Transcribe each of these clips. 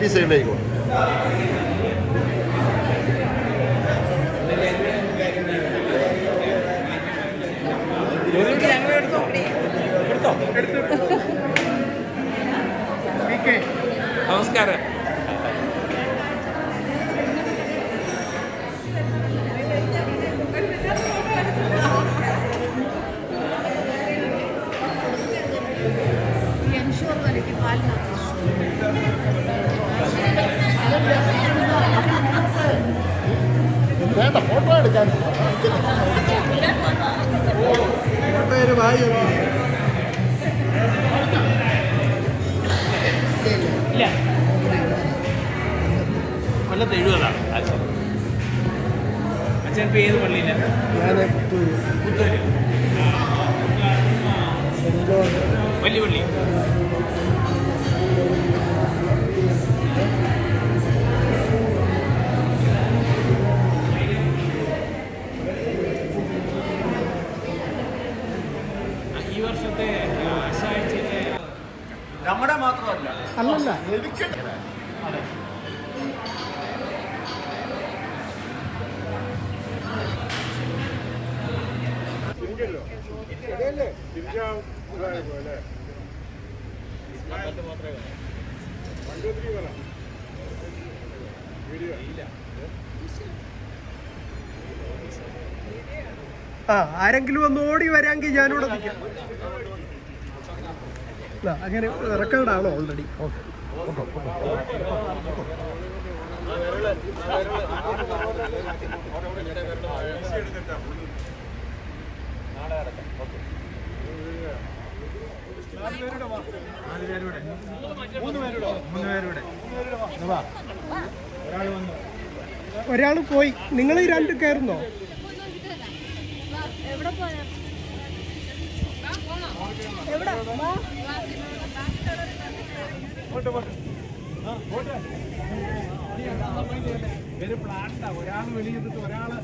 ഈ സൈഡിലേക്ക് നമസ്കാരം. വേണ്ട ഫോട്ടോ എടുക്കാൻ പേര് വായി ഇല്ല, കൊല്ലത്ത് 70-ാണ് അച്ഛൻ. അച്ഛൻ ഏത് പള്ളിയിലാണ്? ഞാൻ പുത്തൂര്. വലിയ പള്ളി. ഈ വർഷത്തെ ആശാഴ്ചയിലെ നമ്മുടെ മാത്രമല്ല അല്ലല്ല ആരെങ്കിലും ഒന്ന് ഓടി വരാമെങ്കിൽ ഞാനിവിടെ നിൽക്കാം. അങ്ങനെ റെക്കോർഡാണോ ഓൾറെഡി? ഓക്കെ ഒരാൾ പോയി. നിങ്ങൾ ഈ രണ്ട് കയറുന്നോ? ഒരാൾ വെളിയിൽ ഒരാള്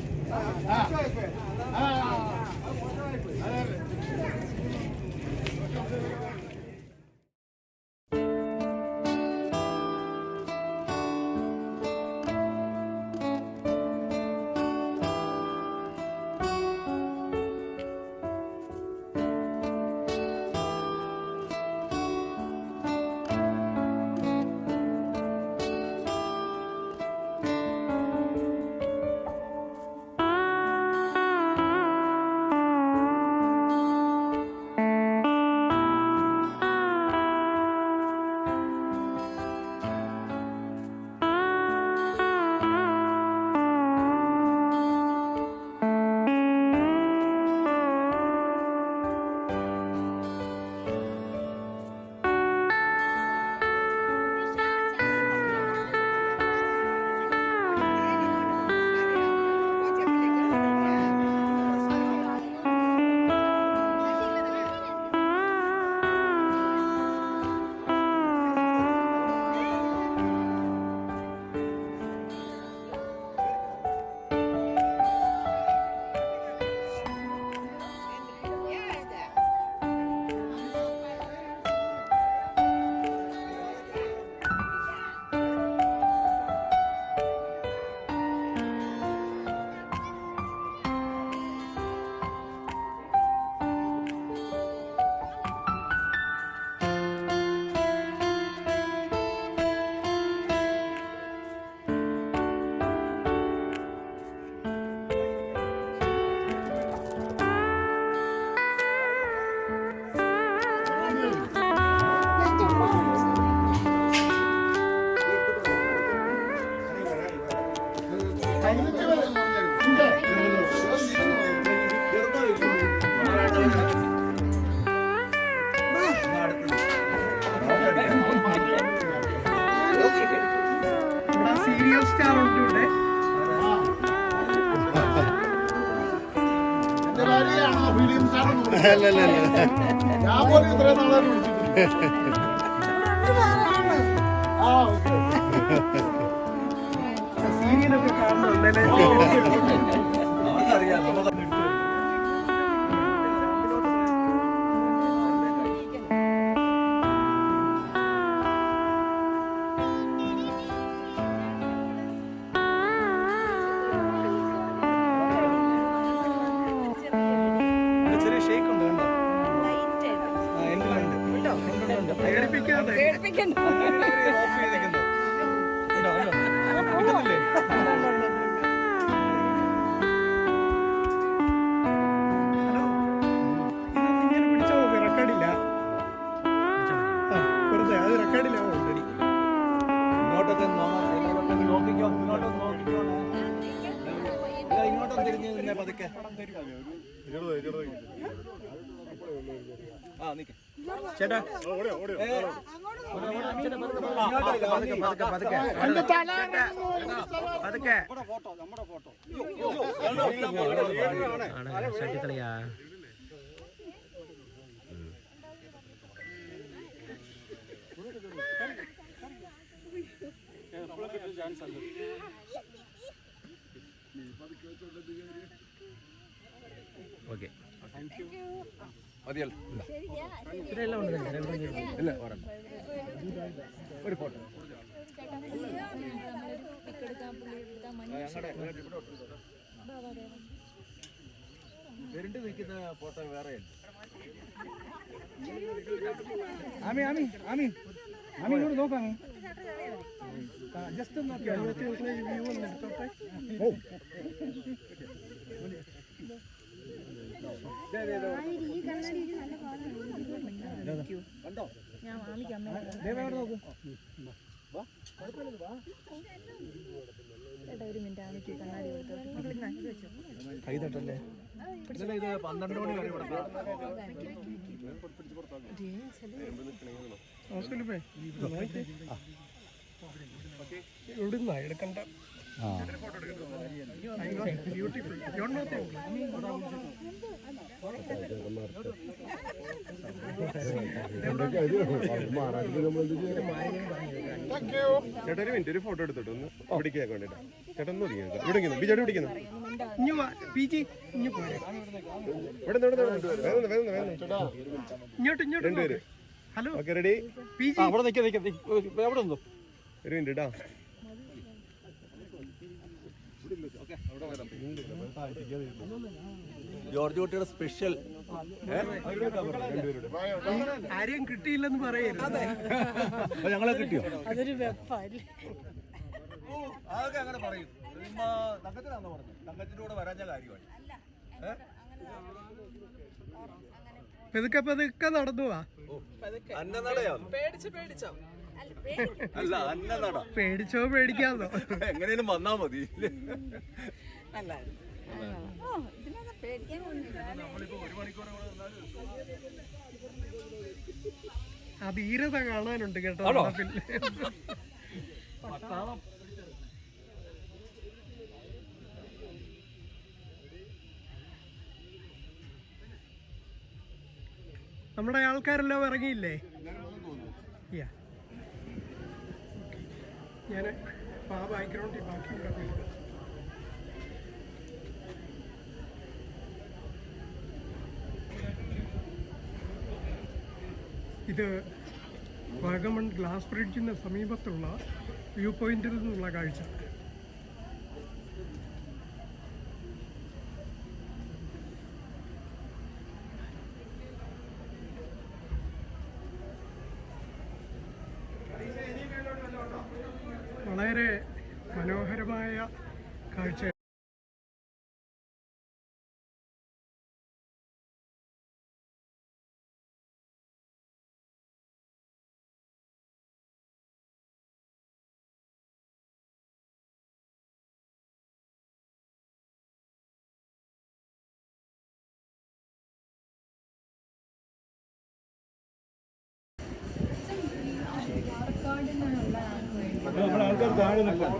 സീരിയൽ സ്റ്റാർ ഉണ്ട് ഇവിടെ. ഞാൻ പോലും ഇത്രയും നാളെ സീരിയലൊക്കെ കാണുന്നുണ്ടല്ലേ? ചേട്ടാ ഓക്കെ മതിയല്ലോ ഇല്ല ഒരു ഫോട്ടോ നിൽക്കുന്ന ഫോട്ടോ വേറെ ആമി ആമി ആമി ആമി ഇങ്ങോട്ട് നോക്കാമി ജസ്റ്റ് നോക്കി വ്യൂ ഒന്ന് എടുത്തോട്ടെ കൈതട്ടല്ലേ ഇത് 12 മണി വരെ ഇവിടുന്ന എടുക്കണ്ട ബ്യൂട്ടിഫുൾ ചേട്ടാ ഒരു മിനിറ്റ് ഒരു ഫോട്ടോ എടുത്തിട്ട് ഒന്ന് പിടിക്കാൻ വേണ്ടിട്ട് ചേട്ടാ ഒന്ന് പിടിക്കുന്നു ബിജാടി പിടിക്കുന്നു രണ്ടുപേര് ഹലോ ഓക്കെ റെഡി അവിടെ എവിടെ നിന്നോ ഒരു മിനിറ്റ് കേട്ടാ ജോർജ് കുട്ടിയുടെ സ്പെഷ്യൽ ആരെയും കിട്ടിയില്ലെന്ന് പറയരുത്. ഞങ്ങളെ കിട്ടിയോ അതൊരു വെപ്പല്ലേ. അതൊക്കെ അങ്ങനെ പറയും. തങ്കത്തിനാന്ന് പറഞ്ഞു, തങ്കത്തിന്റെ കൂടെ വരാഞ്ഞ കാര്യമാണ്. പതുക്കെ പതുക്കെ നടന്നു വാ. അന്നനടയാണ്. പേടിച്ചോ അല്ല അന്നനട. പേടിച്ചോ പേടിക്കാതോ എങ്ങനെയും വന്നാ മതി. ആ ധീരത കാണാനുണ്ട് കേട്ടോ. നമ്മുടെ ആൾക്കാരെല്ലാം ഇറങ്ങിയില്ലേ? ഞാൻ ആ ബാക്ക്ഗ്രൗണ്ടിൽ ബാക്കിയുണ്ട്. ഇത് വാഗമൺ ഗ്ലാസ് ബ്രിഡ്ജിന് സമീപത്തുള്ള വ്യൂ പോയിന്റിൽ നിന്നുള്ള കാഴ്ച. വളരെ മനോഹരമായ കാഴ്ച.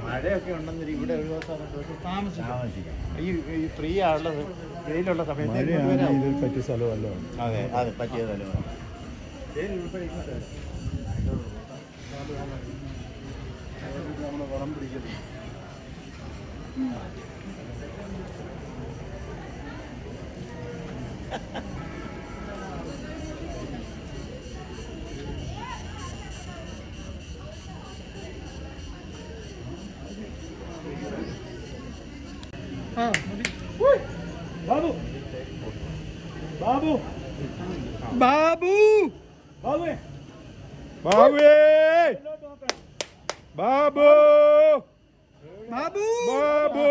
മഴയൊക്കെ ഉണ്ടെങ്കിൽ ഇവിടെ ഒരു ദിവസം താമസിക്കാം. ഈ ഫ്രീ ആയുള്ള വെയിലുള്ള സമയത്ത് പറ്റിയ സ്ഥലമല്ലോ. അതെ അതെ പറ്റിയ സ്ഥലമാണ്. നമ്മൾ വളം പിടിക്കുന്നു. ബാബു ബാബു ബാബു ബാബു ബാബുവേ ബാബു ബാബു ബാബു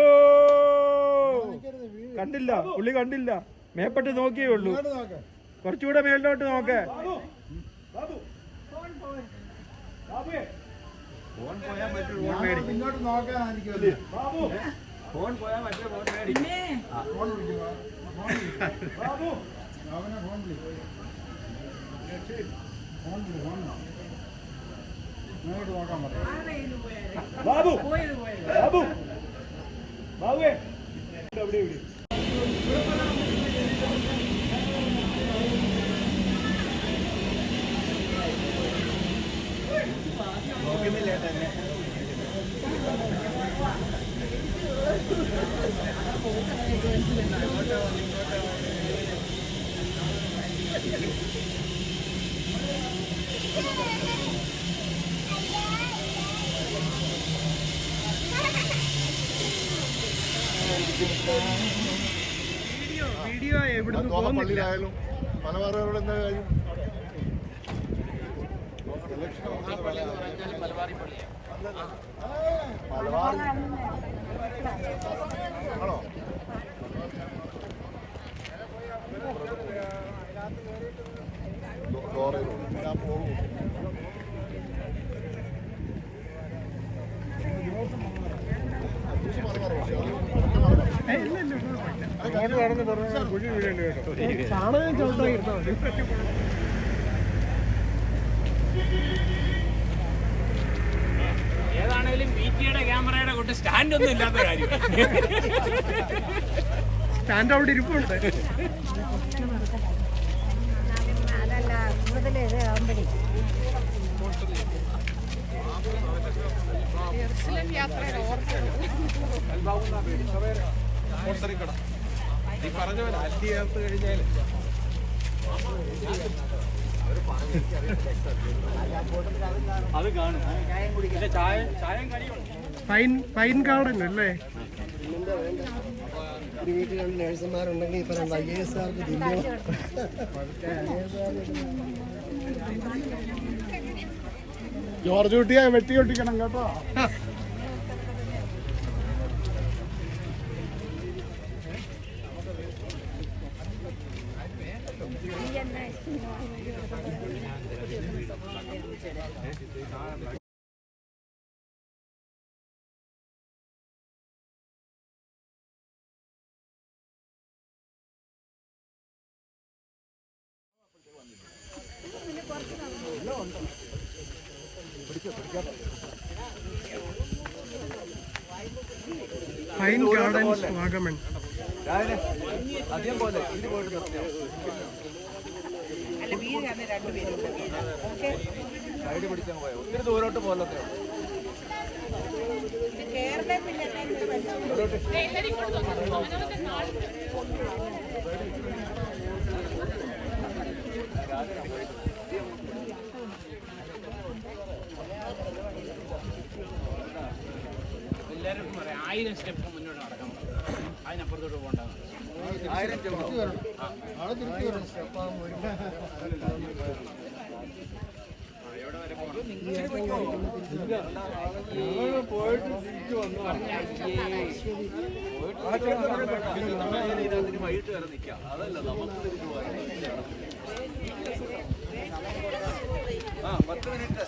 കണ്ടില്ല, പുള്ളി കണ്ടില്ല, മേപ്പെട്ട് നോക്കിയേ ഉള്ളൂ. കുറച്ചുകൂടെ മേളിലോട്ട് നോക്കേ. ഫോൺ പോയാൽ മറ്റൊരു ഫോൺ മേടിക്കും. ഇങ്ങോട്ട് നോക്കാനായിരിക്കും. ഫോൺ പോയാൽ മറ്റൊരു ഫോൺ മേടിക്കും. അവനെ ഫോൺ വിളി. ഇങ്ങോട്ട് നോക്കാൻ പറയാം. ബാബു ബാബു ബാബുവേ അവിടെ ഇവിടെ വീഡിയോ എവിടുന്ന് പോകുന്നില്ല. മലബാറുകാരോട് എന്താ കാര്യം? ആണോ? ഞാൻ പോകും. ചാണകം ചവിട്ടായിരുന്നോ മതി. ഏതാണേലും BT-യുടെ ക്യാമറയുടെ കൂട്ട് സ്റ്റാൻഡ് ഒന്നും ഇല്ലാത്ത കാര്യം. സ്റ്റാൻഡ് അവിടെ ഇരിപ്പുണ്ട്. അതല്ല കൂടുതൽ ഇത് ആകുമ്പോഴേ ഈ പറഞ്ഞ പോലെ അല്ലി ചേർത്ത് കഴിഞ്ഞാൽ അത് കാണും. ചായം കടിയുണ്ട്. പൈൻ ഗാർഡൻ അല്ലേ? ഒരു വീട്ടിൽ രണ്ട് നേഴ്സുമാരുണ്ടെങ്കിൽ ഇപ്പൊ രണ്ട് IAS ജോർജ് കുട്ടിയെ വെട്ടി ഒട്ടിക്കണം കേട്ടോ. Pine gardens Vagamon. അധികം പോലെ ഇത് പോയിട്ട് നിർത്തിയാൽ സൈഡ് പിടിച്ചങ്ങ് പോയോ. ഒത്തിരി ദൂരോട്ട് പോലത്തെ എല്ലാവരും പറയാം 1000 സ്റ്റെപ്പ് മുന്നോട്ട് നടക്കണം, അതിനപ്പുറത്തോട്ട് പോകണ്ട. 1000 ചെന്നോ? പോയിട്ട് തിരിച്ചു വന്നു. വൈകിട്ട് വരെ നിൽക്കാം. അതല്ല നമുക്ക് തിരിച്ചു പോകാം. 10 മിനിറ്റ്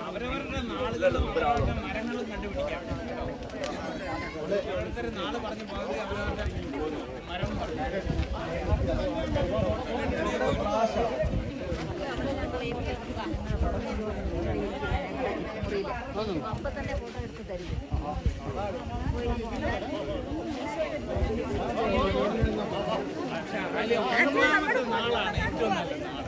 അവരവരുടെ നാളുകളും അവരവരുടെ മരങ്ങളും കണ്ടുപിടിക്കാം. ഓരോരുത്തരും നാള് പറഞ്ഞു പോകാതെ അവരവരുടെ മരം പറഞ്ഞു. അപ്പൊ തന്നെ ഫോട്ടോ എടുത്ത് തരും. പക്ഷെ അതിൽ ഒന്നാമത്തെ നാളാണ് ഏറ്റവും നല്ല നാള്.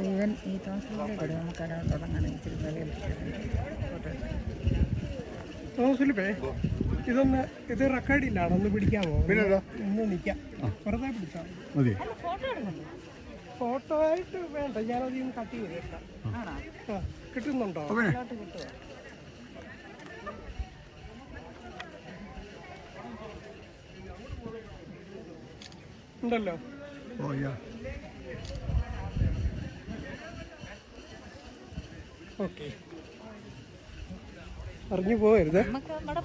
ഇവൻ ഈ താമസത്തിലൂടെ നമുക്കത് തുടങ്ങാൻ ഇച്ചിരി വിലയിൽ തോമസിലിപ്പേ ഇത് റെക്കോർഡില്ലാണ്, ഒന്ന് പിടിക്കാമോ? ഒന്ന് നിൽക്കാം, വെറുതെ പിടിച്ചാൽ മതി. ഫോട്ടോ ആയിട്ട് വേണ്ട, ഞാനതിൽ കട്ട് ചെയ്തേക്കാം. ആ, കിട്ടുന്നുണ്ടോ? ഉണ്ടല്ലോ. ഓക്കെ, അറിഞ്ഞു പോകരുത്. നമുക്ക് നമ്മുടെ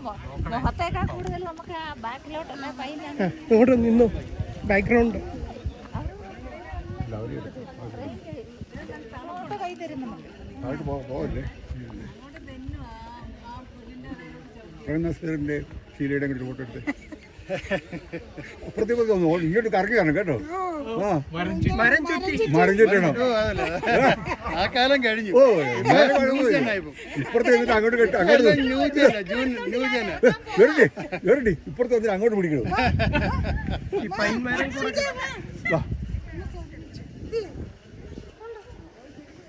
മുഖത്തേക്കാൾ കൂടുതൽ നമുക്ക് ആ ബാക്കിലോട്ടല്ല കയ്യിലാണ്. ഇങ്ങോട്ട് നിന്നു, ബാക്ക്ഗ്രൗണ്ട്. കൈ തരുന്നുണ്ട്. ശീലയുടെ ഫോട്ടോ എടുത്ത് അപ്പുറത്തേക്ക് ഇങ്ങോട്ട് കറക്കിയാണ് കേട്ടോ. മരം ചുറ്റി മറിഞ്ഞിട്ടാണോ? ആ കാലം കഴിഞ്ഞു. ഓ, ഇപ്പുറത്ത് വന്നിട്ട് അങ്ങോട്ട് കേട്ടോ, അങ്ങോട്ട് വെറുതെ ഇപ്പുറത്ത് വന്നിട്ട് അങ്ങോട്ട് പിടിക്കണം. ഈ പൈൻ മരം കൂടെ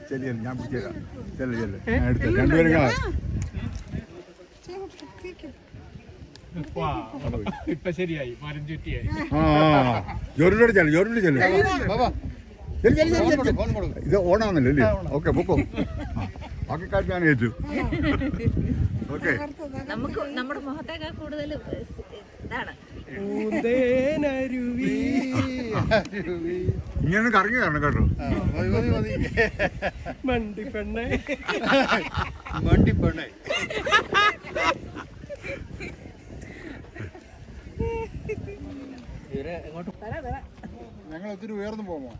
ശരി, ഞാൻ പിടിച്ചേരാം. ചെല്ല ഞാൻ എടുത്ത രണ്ടുപേരും ഇപ്പൊ ശരിയായി, മരം ചുറ്റിയായി. ജോറിനോട് ചെല്ല, ജോറിനോട് ചെല്ല. ഇത് ഓണാന്നല്ലോ അല്ലേ? ഓക്കെ, പൊക്കോ. ബാക്കി കാര്യം ഞാൻ ഏറ്റു. ഓക്കെ, നമുക്ക് നമ്മുടെ മുഖത്തേക്കാൾ കൂടുതൽ ഇതാണ്. പൂന്തേനരുവി ഇങ്ങനെ കറങ്ങി കാണണം കേട്ടോ. മണ്ടി പെണ്ണെ വണ്ടിപ്പെണ്ണേ. ഞങ്ങൾ ഒത്തിരി ഉയർന്നു പോമോ?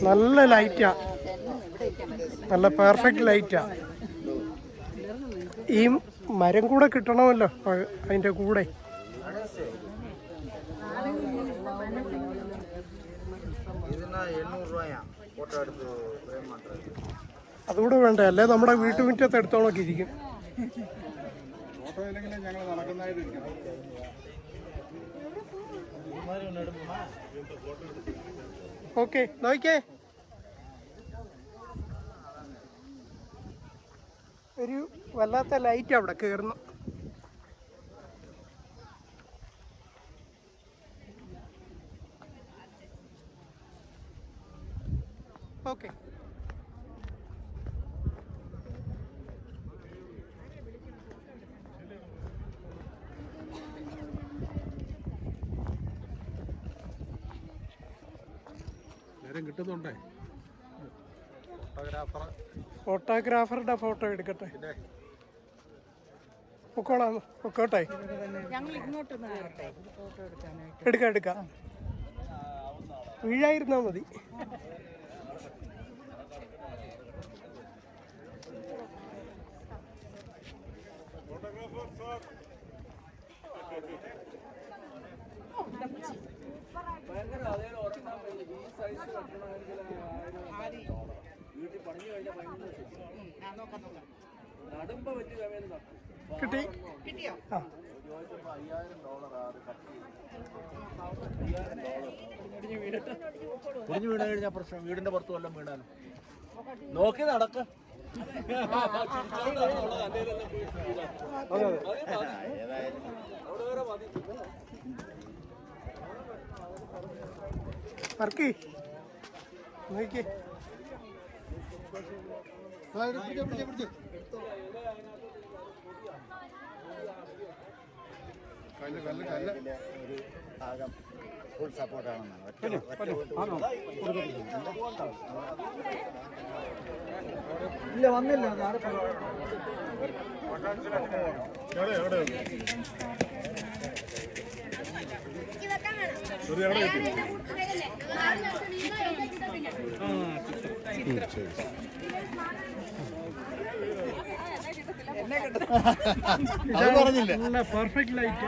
നല്ല ലൈറ്റാ, നല്ല പെർഫെക്റ്റ് ലൈറ്റാ. ഈ മരം കൂടെ കിട്ടണമല്ലോ അതിന്റെ കൂടെ. അതുകൂടെ വേണ്ട, അല്ലേ നമ്മുടെ വീട്ടുമുറ്റത്ത് എടുത്തോളൊക്കെ ഇരിക്കും. ഓക്കെ, നോക്കിക്കേ. ഒരു വല്ലാത്ത ലൈറ്റ് അവിടെ കയറുന്നു. ഓക്കെ, കിട്ടുന്നുണ്ടേ. ഫോട്ടോഗ്രാഫറുടെ ഫോട്ടോ എടുക്കട്ടെ. പൊക്കോളാം, പൊക്കോട്ടെ. എടുക്കാം എടുക്കാം, വീഴായിരുന്നാ മതി. കിട്ടി? ആ, കുടിഞ്ഞു വീണ് കഴിഞ്ഞാൽ പ്രശ്നം, വീടിന്റെ പുറത്ത് വല്ലതും വീണാലും നോക്കി നടക്ക. വർക്കി നോക്കി. ഫുൾ സപ്പോർട്ടാണെന്നാണ്. ഇല്ല, വന്നില്ല. അത് പറഞ്ഞില്ല. നല്ല പെർഫെക്റ്റ് ലൈറ്റ്.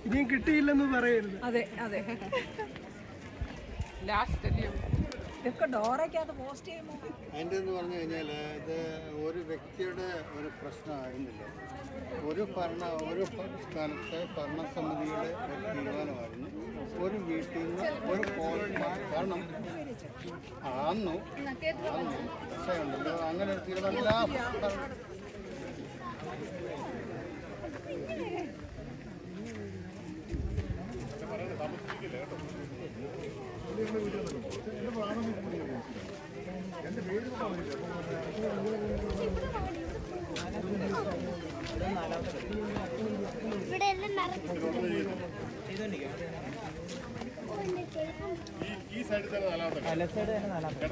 ഇനിയും കിട്ടിയില്ലെന്ന് പറയരുത്. അതെ അതെ, ലാസ്റ്റ് അല്ലയോ. ഇതൊക്കെ ഡോറയ്ക്കകത്ത് പോസ്റ്റ് ചെയ്യുമ്പോൾ അതിൻ്റെ എന്ന് പറഞ്ഞു കഴിഞ്ഞാൽ ഇത് ഒരു വ്യക്തിയുടെ ഒരു പ്രശ്നമായിരുന്നില്ല, ഒരു സ്ഥലത്തെ ഭരണസമിതിയുടെ ഒരു തീരുമാനമായിരുന്നു. ഒരു വീട്ടിൽ നിന്ന് ഒരു കാരണം ആന്നു പക്ഷേ ഉണ്ടല്ലോ അങ്ങനെ ഒരു തീരുമാനം എല്ലാ ഇവിടെ എല്ലാം ഈ സൈഡിൽ തന്നെ നാലാമത്തെ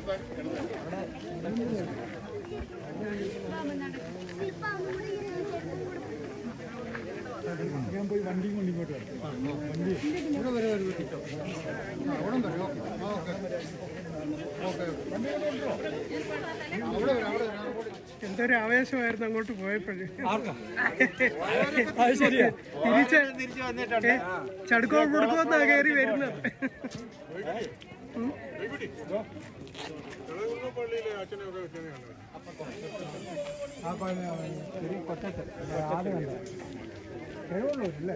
ഞാൻ പോയി വണ്ടിയും കൊണ്ട് ഇങ്ങോട്ട് വരും. വണ്ടി ഇവിടെ വരെ ഒരു കിട്ടോ അവിടെ വരും. ഓക്കെ എന്തൊരു ആവേശമായിരുന്നു അങ്ങോട്ട് പോയപ്പോഴേ. അത് ശരിയാ, തിരിച്ച് വന്നിട്ടുണ്ട്. ചടുക്കോ കൊടുക്കുമെന്നാ കയറി വരുന്നത്. പള്ളിയിലെ അച്ഛനൊക്കെ കിഴവള്ളൂരല്ലേ?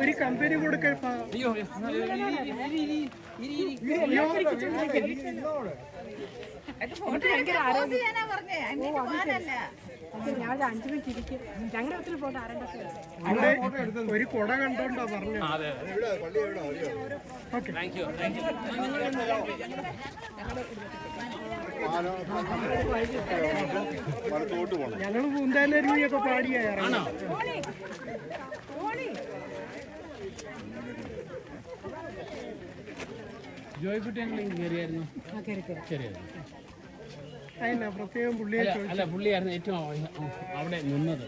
ഒരു കമ്പനി കൊടുക്കപ്പാ. ഞാൻ 5 മിനിറ്റ് ഇരിക്കും. ഞങ്ങളുടെ ഒത്തിരി ഫോട്ടോ ആരണ്ട ഒരു കുട കണ്ടോണ്ടാ പറഞ്ഞു. ഓക്കെ, ഞങ്ങള് പൂന്താനരുവിയൊക്കെ പാടിയായിരുന്നു. ജോയ്ക്കുട്ടിയെങ്കിലും കയറിയായിരുന്നു. ശരിയായിരുന്നു. അതിനാ പ്രത്യേകം പുള്ളിയെ അല്ല, പുള്ളിയായിരുന്നു ഏറ്റവും അവിടെ നിന്നത്.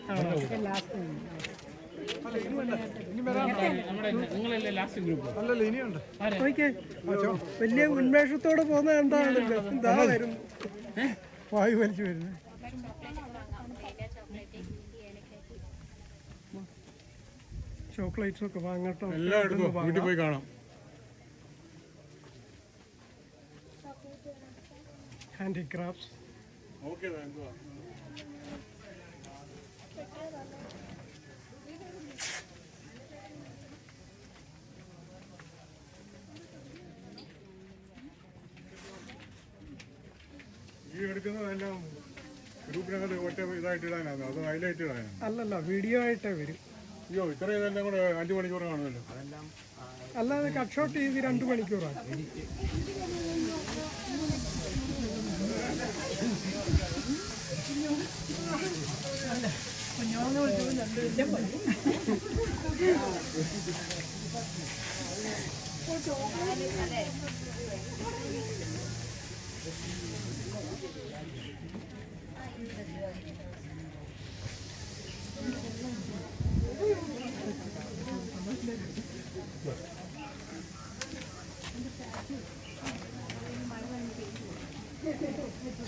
നിങ്ങളല്ലേ ലാസ്റ്റ് ഗ്രൂപ്പ്? ചോദിക്കേ, വലിയ ഉന്മേഷത്തോടെ പോകുന്ന എന്താണല്ലോ. എന്താ വരുന്നു, വായു വലിച്ചു വരുന്നത്. ചോക്ലേറ്റ്സ് ഒക്കെ വാങ്ങട്ടോ, എല്ലാം എടുത്തോ, വീട്ടിൽ പോയി കാണാം. ഹാൻഡിക്രാഫ്റ്റ്സ്. ഓക്കെ, ഈ എടുക്കുന്നതെല്ലാം ഗ്രൂപ്പിനകത്ത് ഒറ്റ ഇതായിട്ട് ഇടാനാണ്, അത് ഹൈലൈറ്റ് ഇടാനാണ്. അല്ലല്ല, വീഡിയോ ആയിട്ടേ വരും. അയ്യോ, ഇത്രയും ഇതെല്ലാം കൂടെ 5 മണിക്കൂർ കാണുമല്ലോ. അല്ലാതെ കട്ട് ഷോട്ട് ചെയ്ത് 2 മണിക്കൂറാണ്.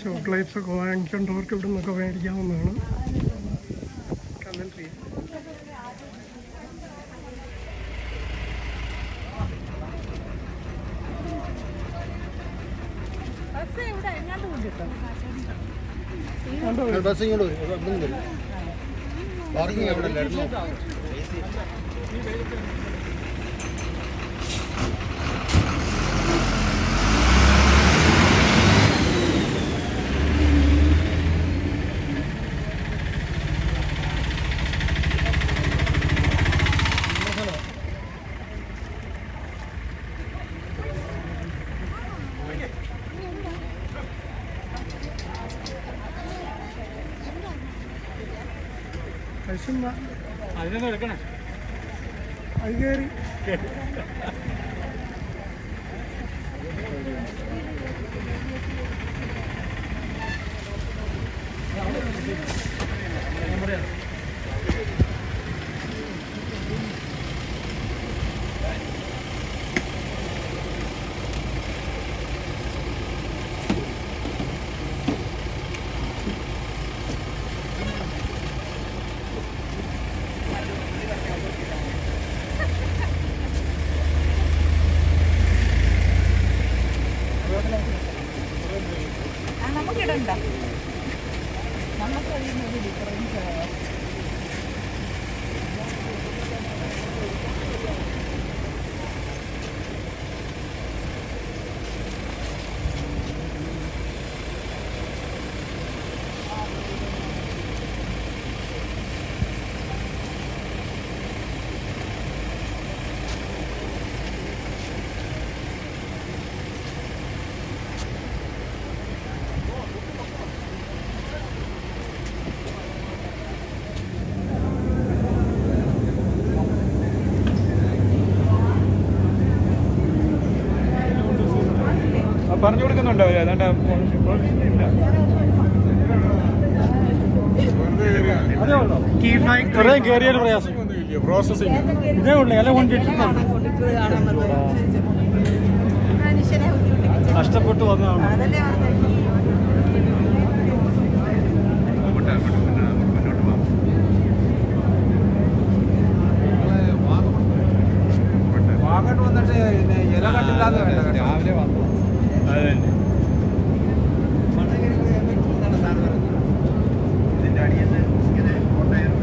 ചോക്ലേറ്റ്സ് ഒക്കെ വാങ്ങിക്കേണ്ടവർക്ക് ഇവിടെ നിന്നൊക്കെ മേടിക്കാവുന്നതാണ്. കമൻട്രി ബസ് ഇങ്ങോട്ട് വരും. പാർക്കിംഗ് എവിടെ ഇല്ലായിരുന്നു. അതിനൊന്നും എടുക്കണേ. അത് കയറി കണ്ട നമുക്കറിയുന്നൊരു ഡിഫറൻസ്. പറഞ്ഞു കൊടുക്കുന്നുണ്ടോ അവര്? അതാണ്ട് കയറിയാലും പ്രയാസം പ്രോസസ്സിങ് ഇതേ ഉള്ളു. ഇല കൊണ്ടിട്ടുണ്ട് കഷ്ടപ്പെട്ട് വന്നതാണ്. വാങ്ങോട്ട് വന്നിട്ട് ഇല കണ്ടില്ലാതെ വേണ്ട രാവിലെ വന്നു. അത് തന്നെ. ഇതിന്റെ അടിയിൽ നിന്ന് ഇങ്ങനെ കൊണ്ടായിരുന്നു.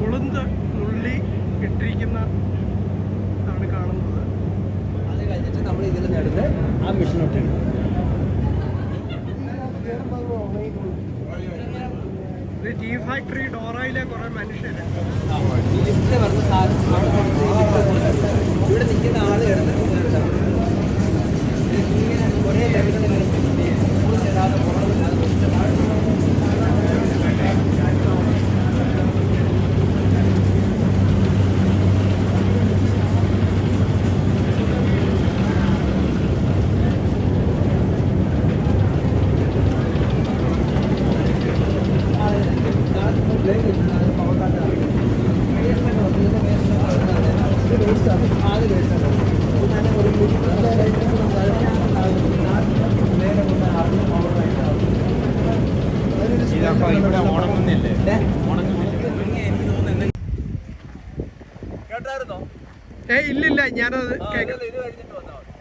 ഉളുന്ത് നുള്ളി ഇട്ടിരിക്കുന്ന ആണ് കാണുന്നത്. അത് കഴിഞ്ഞിട്ട് നമ്മൾ ഇതിൽ നടന്ന് ആ മെഷീനോട്ട് ഇത് ടീ ഫാക്ടറി ഡോറയിലെ കുറെ മനുഷ്യര്. ലിഫ്റ്റ് പറഞ്ഞ സാധനം ഇവിടെ നിൽക്കുന്ന ആള് കിടന്നിട്ട് ഇങ്ങനെ കുറേ ലെവലുകൾ ഇവിടെ ഉണങ്ങുന്നില്ലേ? കേട്ടായിരുന്നോ? ഇല്ലില്ല, ഞാനത് കേൾക്കാം. ഇത് കഴിഞ്ഞിട്ട് വന്നാൽ മതി.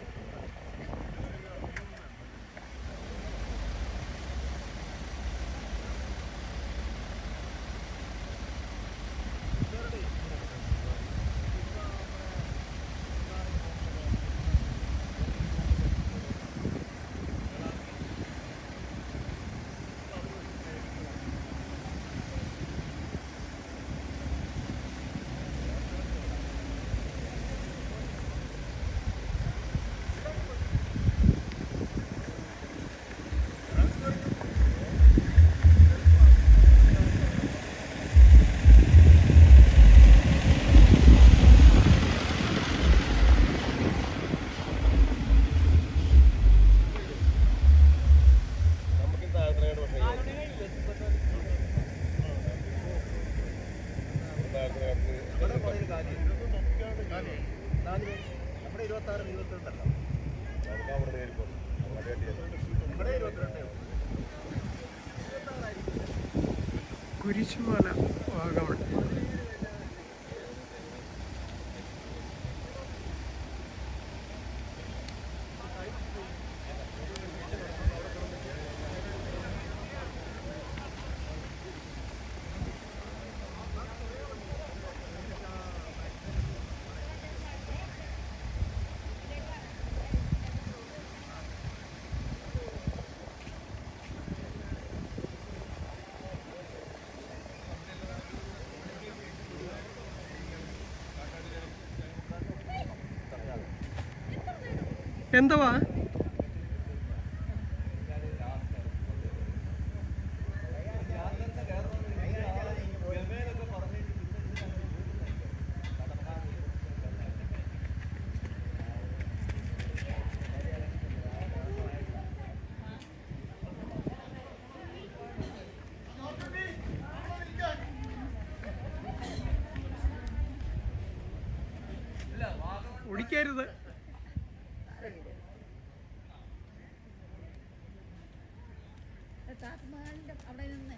കുരിശുമല വാഗമൺ. എന്തുവാ? ഓടിക്കരുത്. താജ്മഹലിന്റെ അവിടെ നിന്ന്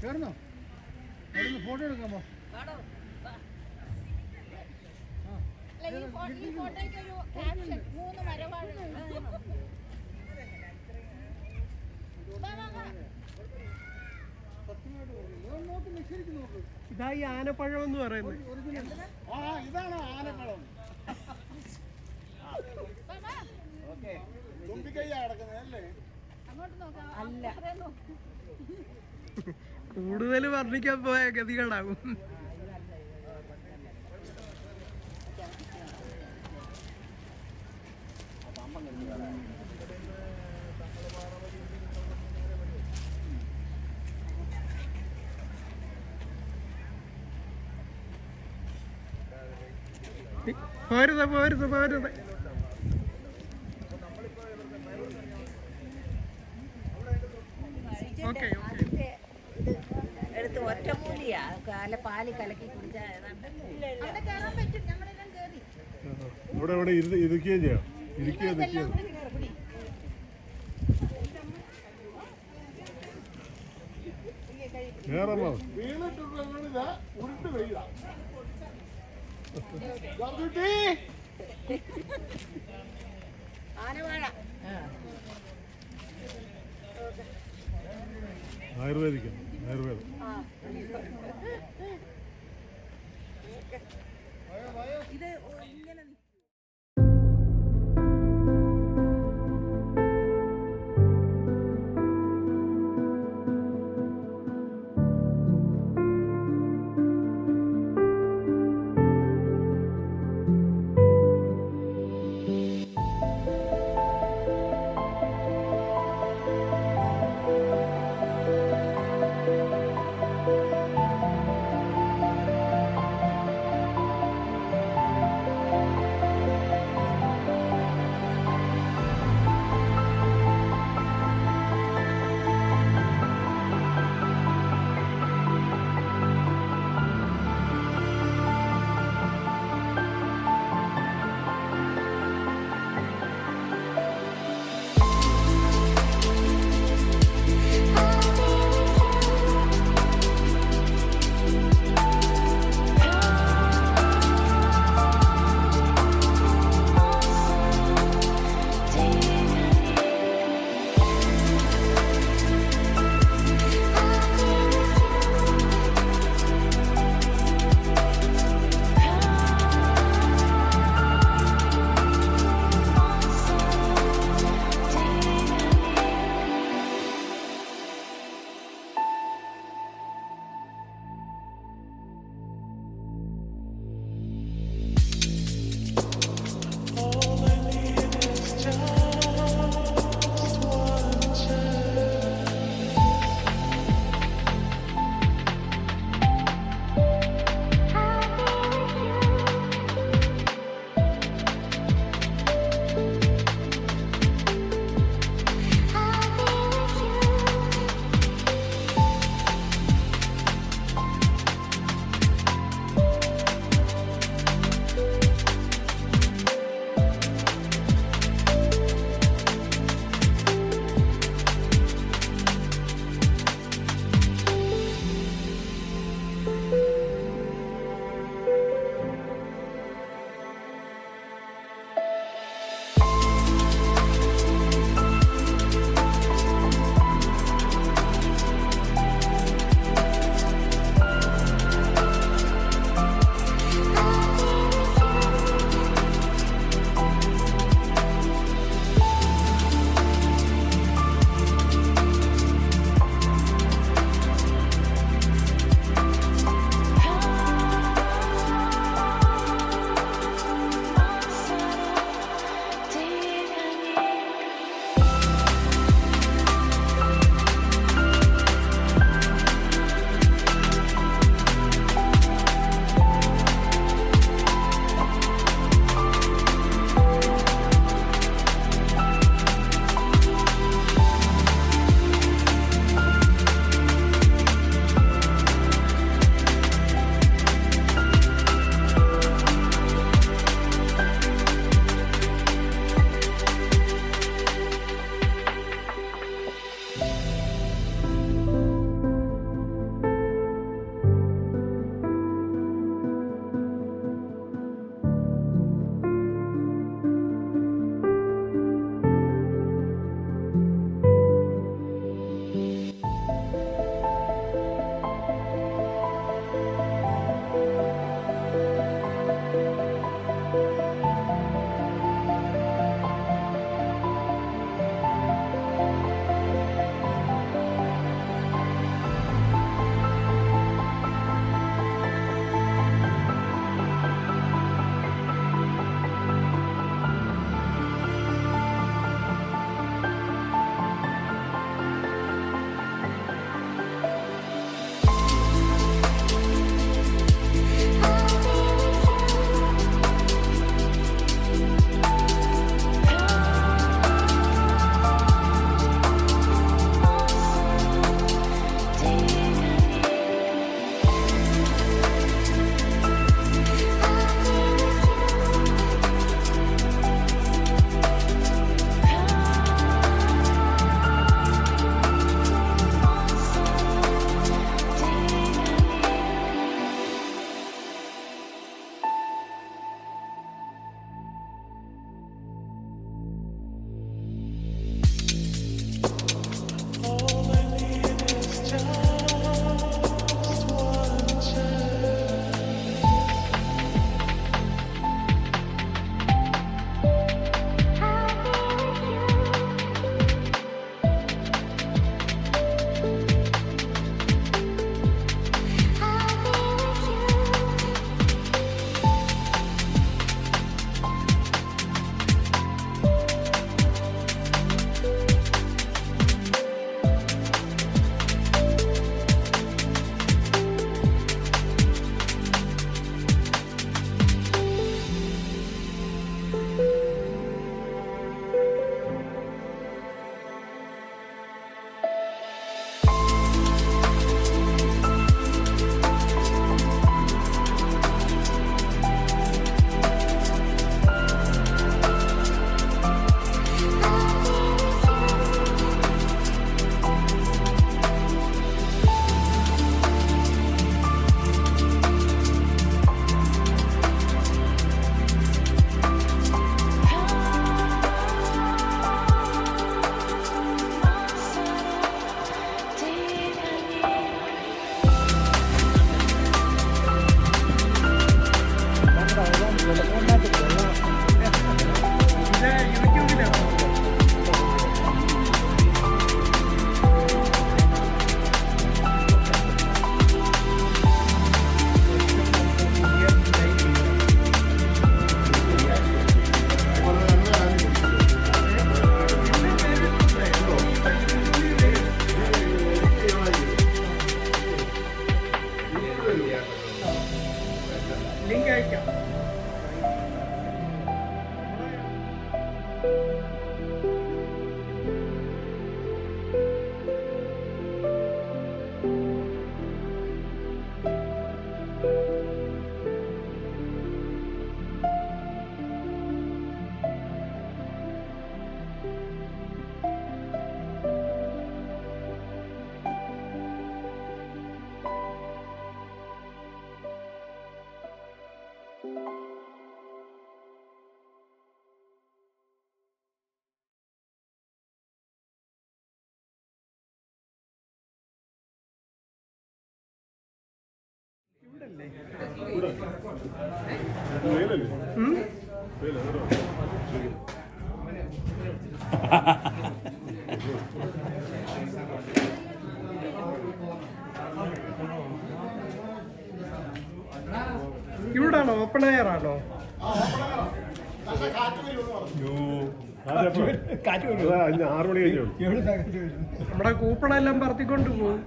കയറുന്നോ? അവിടുന്ന് ഫോട്ടോ എടുക്കാമോ? ഇതാ ഈ ആനപ്പഴം എന്ന് പറയുന്നത്. ഇതാണ് ആനപ്പഴം. തുമ്പിക്കൈയാ കിടക്കുന്നത് അല്ലേ? കൂടുതൽ വർണ്ണിക്കാൻ പോയ ഗതികളാകും. പോരുത് പോരുത് പോരുത്. Okay okay. എടുത്ത് ഒറ്റമൂലിയാ കാല പാല് കലക്കി കുടിച്ചാൽ ഇവിടെ ഇവിടെ ഇരിക്കുകയും ചെയ്യാം. ഇരിക്കുകയും കേറണോ? വീണിട്ടുള്ള ഉരുട്ട് വെയ്യ. ആനവാഴ ആയുർവേദിക്കാം. ആയുർവേദം ഇത് ഇങ്ങനെ ഇവിടാണോ ഓപ്പൺ എയർ ആണോ? നമ്മുടെ കൂപ്പണെല്ലാം പറത്തിക്കൊണ്ട് പോകും.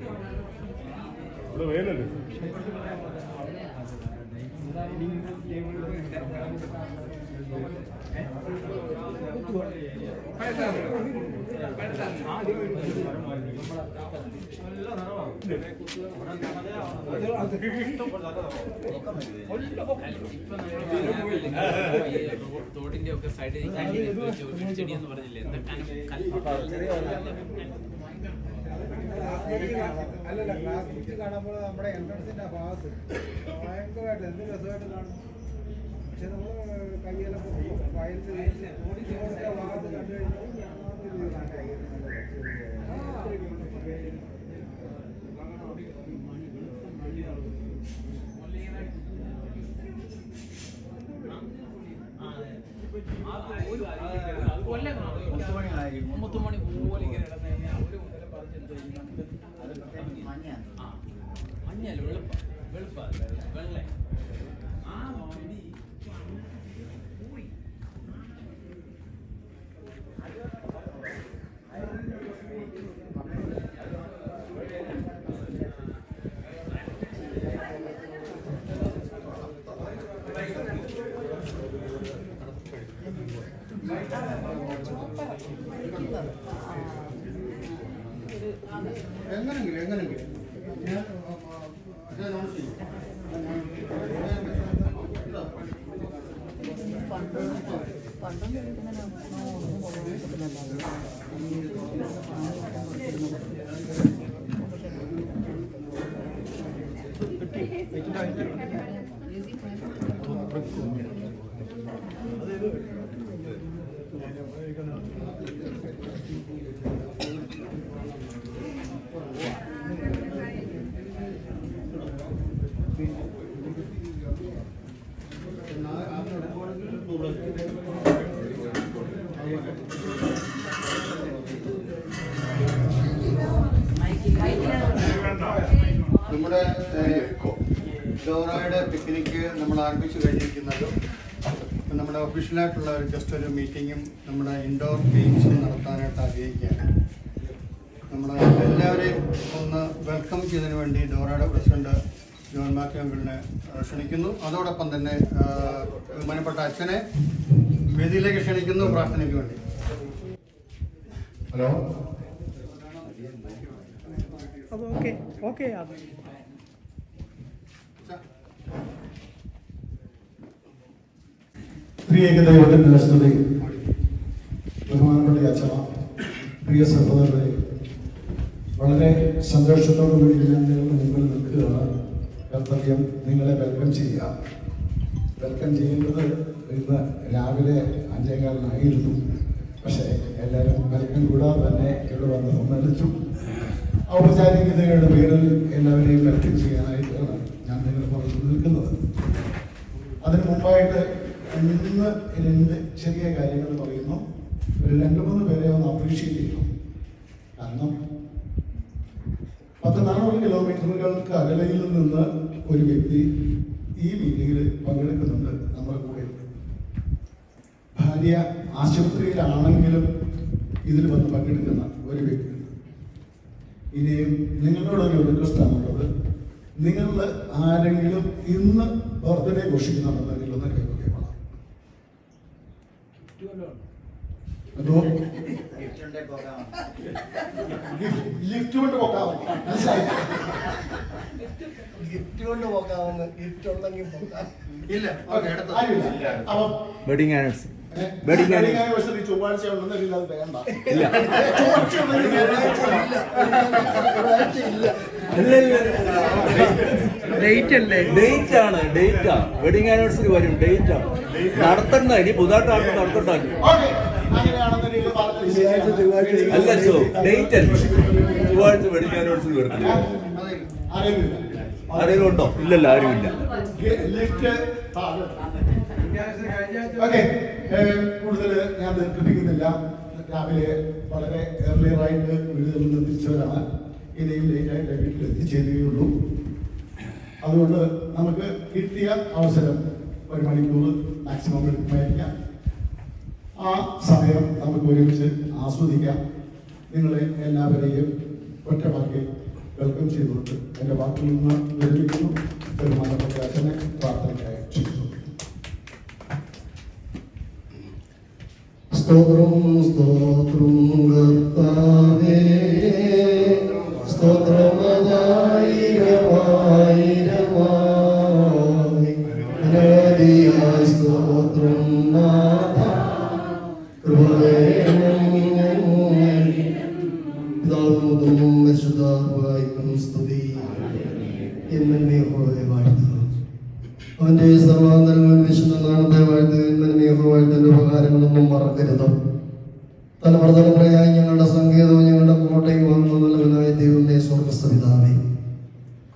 തോടിന്റെ ഒക്കെ സൈഡിൽ ചെടി എന്ന് പറഞ്ഞില്ലേ അല്ലല്ല ഗ്ലാസ് ബ്രിഡ്ജ് കാണുമ്പോൾ നമ്മുടെ എൻട്രൻസിന്റെ ഭാഗത്ത് ഭയങ്കരമായിട്ട് എന്ത് രസമായിട്ട് കാണും. പക്ഷെ നമ്മൾ കയ്യെല്ലാം വയലിൽ ഭാഗത്ത് കണ്ടു കഴിഞ്ഞാൽ മുത്തുമണി പോലെ ഇങ്ങനെ ഇടന്നു കഴിഞ്ഞാൽ ഒരു മുതല പറിച്ചെടുത്ത് മഞ്ഞല്ല വെളുപ്പ വെള്ള ആ വണ്ടി പോയി. എങ്ങനെങ്കിലും നമ്മുടെ ഡോറയുടെ പിക്നിക്ക് നമ്മൾ ആരംഭിച്ചു കഴിഞ്ഞിരിക്കുന്നത് നമ്മുടെ ഒഫീഷ്യലായിട്ടുള്ള ജസ്റ്റ് ഒരു മീറ്റിങ്ങും നമ്മുടെ ഇൻഡോർ ഗെയിംസും നടത്താനായിട്ട് ആഗ്രഹിക്കുകയാണ്. നമ്മൾ എല്ലാവരെയും ഒന്ന് വെൽക്കം ചെയ്തതിന് വേണ്ടി ഡോറയുടെ പ്രസിഡന്റ് ജോൺ മാത്യു അങ്കിളിനെ ക്ഷണിക്കുന്നു. അതോടൊപ്പം തന്നെ ബഹുമാനപ്പെട്ട അച്ഛനെ വേദിയിലേക്ക് ക്ഷണിക്കുന്നു പ്രാർത്ഥനയ്ക്ക് വേണ്ടി. ഹലോ, അത് ഓക്കെ ഓക്കെ. അത് പ്രിയ ദൈവത്തിന്റെ സ്തുതി. ബഹുമാനപ്പെട്ട അച്ഛ, പ്രിയ സഹോദരരെ, വളരെ സന്തോഷത്തോടു കൂടി ഞാൻ നിങ്ങളുടെ മുമ്പിൽ നിൽക്കുകയാണ്. കർത്തവ്യം നിങ്ങളെ വെൽക്കം ചെയ്യുക. വെൽക്കം ചെയ്യുന്നത് ഇന്ന് രാവിലെ 5:15 പക്ഷേ എല്ലാവരും വെൽക്കം കൂടാതെ തന്നെ ഇവിടെ വന്ന് ഒന്നെടുത്തു. ഔപചാരികതയുടെ പേരിൽ എല്ലാവരെയും വെൽക്കം ചെയ്യാനായിട്ടാണ് ഞാൻ നിങ്ങളുടെ പുറത്ത് നിൽക്കുന്നത്. അതിന് മുമ്പായിട്ട് ഇന്ന് 2 ചെറിയ കാര്യങ്ങൾ പറയുന്നു. ഒരു 2-3 പേരെ ഒന്ന് അപ്രീഷിയേറ്റ് ചെയ്യണം. കാരണം 10-400 കിലോമീറ്ററുകൾക്ക് അകലയിൽ നിന്ന് ഒരു വ്യക്തി ഈ മീറ്റിങ്ങിൽ പങ്കെടുക്കുന്നുണ്ട്. നമ്മുടെ കൂടെ ഭാര്യ ആശുപത്രിയിലാണെങ്കിലും ഇതിൽ വന്ന് പങ്കെടുക്കുന്ന ഒരു വ്യക്തി. ഇനിയും നിങ്ങളോടൊരു റിക്വസ്റ്റാണുള്ളത്. നിങ്ങൾ ആരെങ്കിലും ഇന്ന് ബർത്ത്ഡേ ഘോഷിക്കുന്നുണ്ടെങ്കിൽ ഒന്ന് കൈവക്കെ വേണം. ലിഫ്റ്റ് കൊണ്ട് പോകാമെന്ന് മനസ്സിലായി. ഗിഫ്റ്റ് കൊണ്ട് പോകാമെന്ന് ഗിഫ്റ്റ് ഉണ്ടെങ്കിൽ പോകാം. ഇല്ല, അപ്പം വെഡിങ് ആനിവേഴ്സറി ചൊവ്വാഴ്ച ഉണ്ടെന്നെങ്കിൽ അത് വേണ്ട. ഡേറ്റ് ആണ് വെഡിങ് ആനിവേഴ്സറി വരും. ഡേറ്റ് ആണ് നടത്തണ്ട. ഇനി പുതുതായിട്ടാണ് നടത്തണ്ടാക്കി. അല്ല, ഡേറ്റ് അല്ല, ചൊവ്വാഴ്ച വെഡിങ് ആനിവേഴ്സറി വരുന്നത്. ആരെങ്കിലും ഉണ്ടോ? ഇല്ലല്ലോ, ആരുമില്ല. ഓക്കെ, കൂടുതൽ ഞാൻ ദീർഘിപ്പിക്കുന്നില്ല. രാവിലെ വളരെ ഏർലിയറായിട്ട് വീട്ടിൽ നിന്ന് തിരിച്ചവരാണ്. ഇനിയും ലേറ്റായിട്ട് വീട്ടിൽ എത്തിച്ചേരുകയുള്ളൂ. അതുകൊണ്ട് നമുക്ക് കിട്ടിയ അവസരം 1 മണിക്കൂർ മാക്സിമം എടുക്കുമായിരിക്കാം. ആ സമയം നമുക്ക് ഒരുമിച്ച് ആസ്വദിക്കാം. നിങ്ങളെ എല്ലാവരെയും ഒറ്റവാക്കി വെൽക്കം ചെയ്തുകൊണ്ട് എൻ്റെ വാക്കിൽ നിന്ന് വിരമിക്കുന്നു. ബഹുമാനപ്പെട്ട അച്ഛനെ പ്രാർത്ഥനയ്ക്കായി ക്ഷണിക്കുന്നു. സ്തോത്രം സ്തോത്രം കർത്താവേ, സ്തോത്രമതായിരമായിരമായി അനവധിയായി സ്തോത്രം നാഥ, പിതാവും പരിശുദ്ധാത്മാവിനും സ്തുതി. എന്നേ വാഴ്ത്തുക. അവന്റെ സർവാന്തരങ്ങൾ വിശുദ്ധ നാമത്തെ വാഴ്ത്തുന്നതിന്റെ ഉപകാരങ്ങളൊന്നും മറക്കരുത്. തലമുറ തലമുറയായി ഞങ്ങളുടെ സങ്കേതവും ഞങ്ങളുടെ കോട്ടയും നല്ലവനായ ദൈവമേ, സ്വർഗസ്ഥപിതാവേ,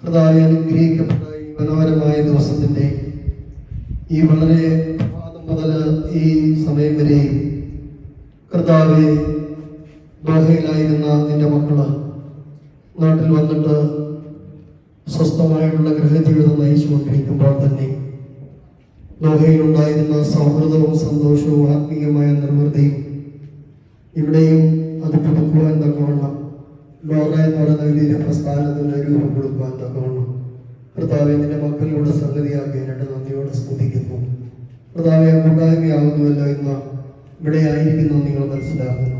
കർത്താവേ, അനുഗ്രഹിക്കപ്പെട്ട ഈ മനോഹരമായ ദിവസത്തിന്റെ ഈ വളരെ പ്രഭാതം മുതൽ ഈ സമയം വരെയും കർത്താവേ, ദോഹയിലായിരുന്ന നിന്റെ മക്കള് നാട്ടിൽ വന്നിട്ട് സ്വസ്ഥമായിട്ടുള്ള ഗൃഹജീവിതം നയിച്ചുകൊണ്ടിരിക്കുമ്പോൾ തന്നെ ദോഹയിലുണ്ടായിരുന്ന സൗഹൃദവും സന്തോഷവും ആത്മീയമായ നിർവൃതിയും ഇവിടെയും അത് പുതുക്കുവാൻ തക്കവണ്ണം ലോക എന്ന് പറയുന്ന വലിയ പ്രസ്ഥാനത്തിന് രൂപം കൊടുക്കുവാൻ തക്കവണ്ണം കർത്താവെ, നിന്റെ മക്കളിലൂടെ സംഗതിയാക്കിയായിട്ട് നന്ദിയോടെ സ്തുതിക്കുന്നു. കർത്താവെ, കൂട്ടായ്മയാകുന്നുവല്ലോ എന്ന് ഇവിടെ ആയിരിക്കുന്നു നിങ്ങൾ മനസ്സിലാക്കുന്നു.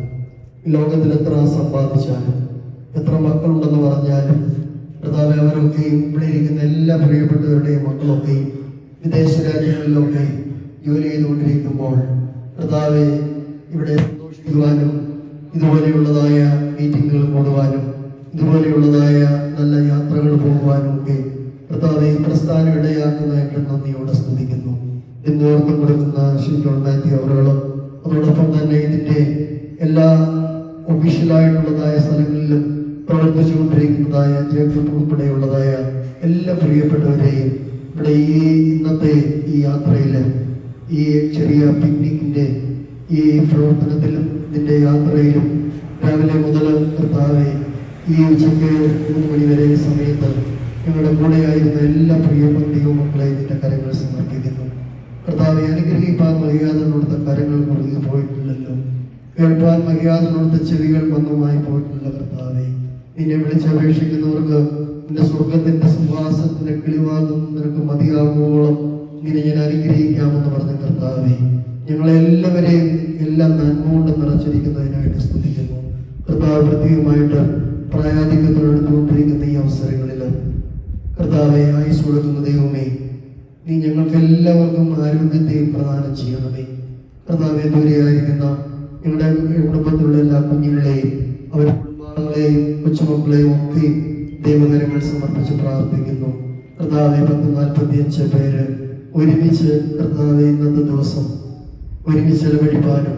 ലോകത്തിൽ എത്ര സമ്പാദിച്ചാലും എത്ര മക്കളുണ്ടെന്ന് പറഞ്ഞാലും കർത്താവെ, അവരൊക്കെയും ഇവിടെ ഇരിക്കുന്ന എല്ലാ പ്രിയപ്പെട്ടവരുടെയും മക്കളൊക്കെയും വിദേശ രാജ്യങ്ങളിലൊക്കെ ജോലി ചെയ്തുകൊണ്ടിരിക്കുമ്പോൾ കർത്താവെ, ഇവിടെ സന്തോഷിക്കുവാനും ഇതുപോലെയുള്ളതായ മീറ്റിങ്ങുകൾ കൂടുവാനും ഇതുപോലെയുള്ളതായ നല്ല യാത്രകൾ പോകുവാനും ഒക്കെ കർത്താവെ പ്രസ്ഥാനം ഇടയാക്കുന്നതായിട്ട് നന്ദിയോടെ സ്തുതിക്കുന്നു. ഇന്നോർത്തും കൊടുക്കുന്ന ശില്പി അവരോളം അതോടൊപ്പം തന്നെ ഇതിൻ്റെ എല്ലാ ഒഫീഷ്യലായിട്ടുള്ളതായ സ്ഥലങ്ങളിലും പ്രവർത്തിച്ചുകൊണ്ടിരിക്കുന്നതായ ജേക്കബ് ഉൾപ്പെടെയുള്ളതായ എല്ലാ പ്രിയപ്പെട്ടവരെയും ഇവിടെ ഈ ഇന്നത്തെ ഈ യാത്രയിൽ ഈ ചെറിയ പിക്നിക്കിൻ്റെ ഈ പ്രവർത്തനത്തിലും ഇതിൻ്റെ യാത്രയിലും രാവിലെ മുതൽ കർത്താവെ ഈ ഉച്ചയ്ക്ക് 3 മണി വരെ സമയത്ത് ഞങ്ങളുടെ കൂടെയായിരുന്ന എല്ലാ പ്രിയപ്പെട്ട ദൈവമക്കളെ ഇതിൻ്റെ കരങ്ങൾ സമർപ്പിക്കുന്നു. കർത്താവെ, അനുഗ്രഹിപ്പാൻ മര്യാദകളോടുത്ത കരങ്ങൾ മുഴുകി പോയിട്ടില്ലല്ലോ, കേൾപ്പാൻ മര്യാദകളോടുത്ത ചെവികൾ മന്ദമായി പോയിട്ടില്ല. കർത്താവെ, നിന്നെ വിളിച്ചപേക്ഷിക്കുന്നവർക്ക് നിന്റെ സ്വർഗത്തിന്റെ സിംഹാസനത്തിന്റെ കിളിവാതും നിനക്ക് മതിയാകുവോളം ഇങ്ങനെ ഞാൻ അനുഗ്രഹിക്കാമെന്ന് പറഞ്ഞ കർത്താവെ, ഞങ്ങളെല്ലാവരെയും എല്ലാം നന്മകൊണ്ട് നിറച്ചിരിക്കുന്നതിനായിട്ട് സ്തുതിക്കുന്നു. കർത്താവ്, പ്രത്യേകമായിട്ട് പ്രായാധിക്യത്തോടെടുത്തുകൊണ്ടിരിക്കുന്ന ഈ അവസരങ്ങളിൽ കർത്താവെ, ആയുസ് കൊടുക്കുന്ന ദൈവമേ, നീ ഞങ്ങൾക്ക് എല്ലാവർക്കും ആരോഗ്യത്തെയും പ്രദാനം ചെയ്യണമേ. കർത്താവെ, ദൂരെയായിരിക്കുന്ന ഞങ്ങളുടെ കുടുംബത്തിലുള്ള എല്ലാ കുഞ്ഞുങ്ങളെയും അവരുടെ കുടുംബാംഗങ്ങളെയും കൊച്ചുമക്കളെയും ഒക്കെ ദൈവകരങ്ങൾ സമർപ്പിച്ച് പ്രാർത്ഥിക്കുന്നു. കർത്താവെ, 145 പേര് ഒരുമിച്ച് കർത്താവെ ഇന്നത്തെ ദിവസം ഒരുമിച്ച് ചെലവഴിപ്പാനും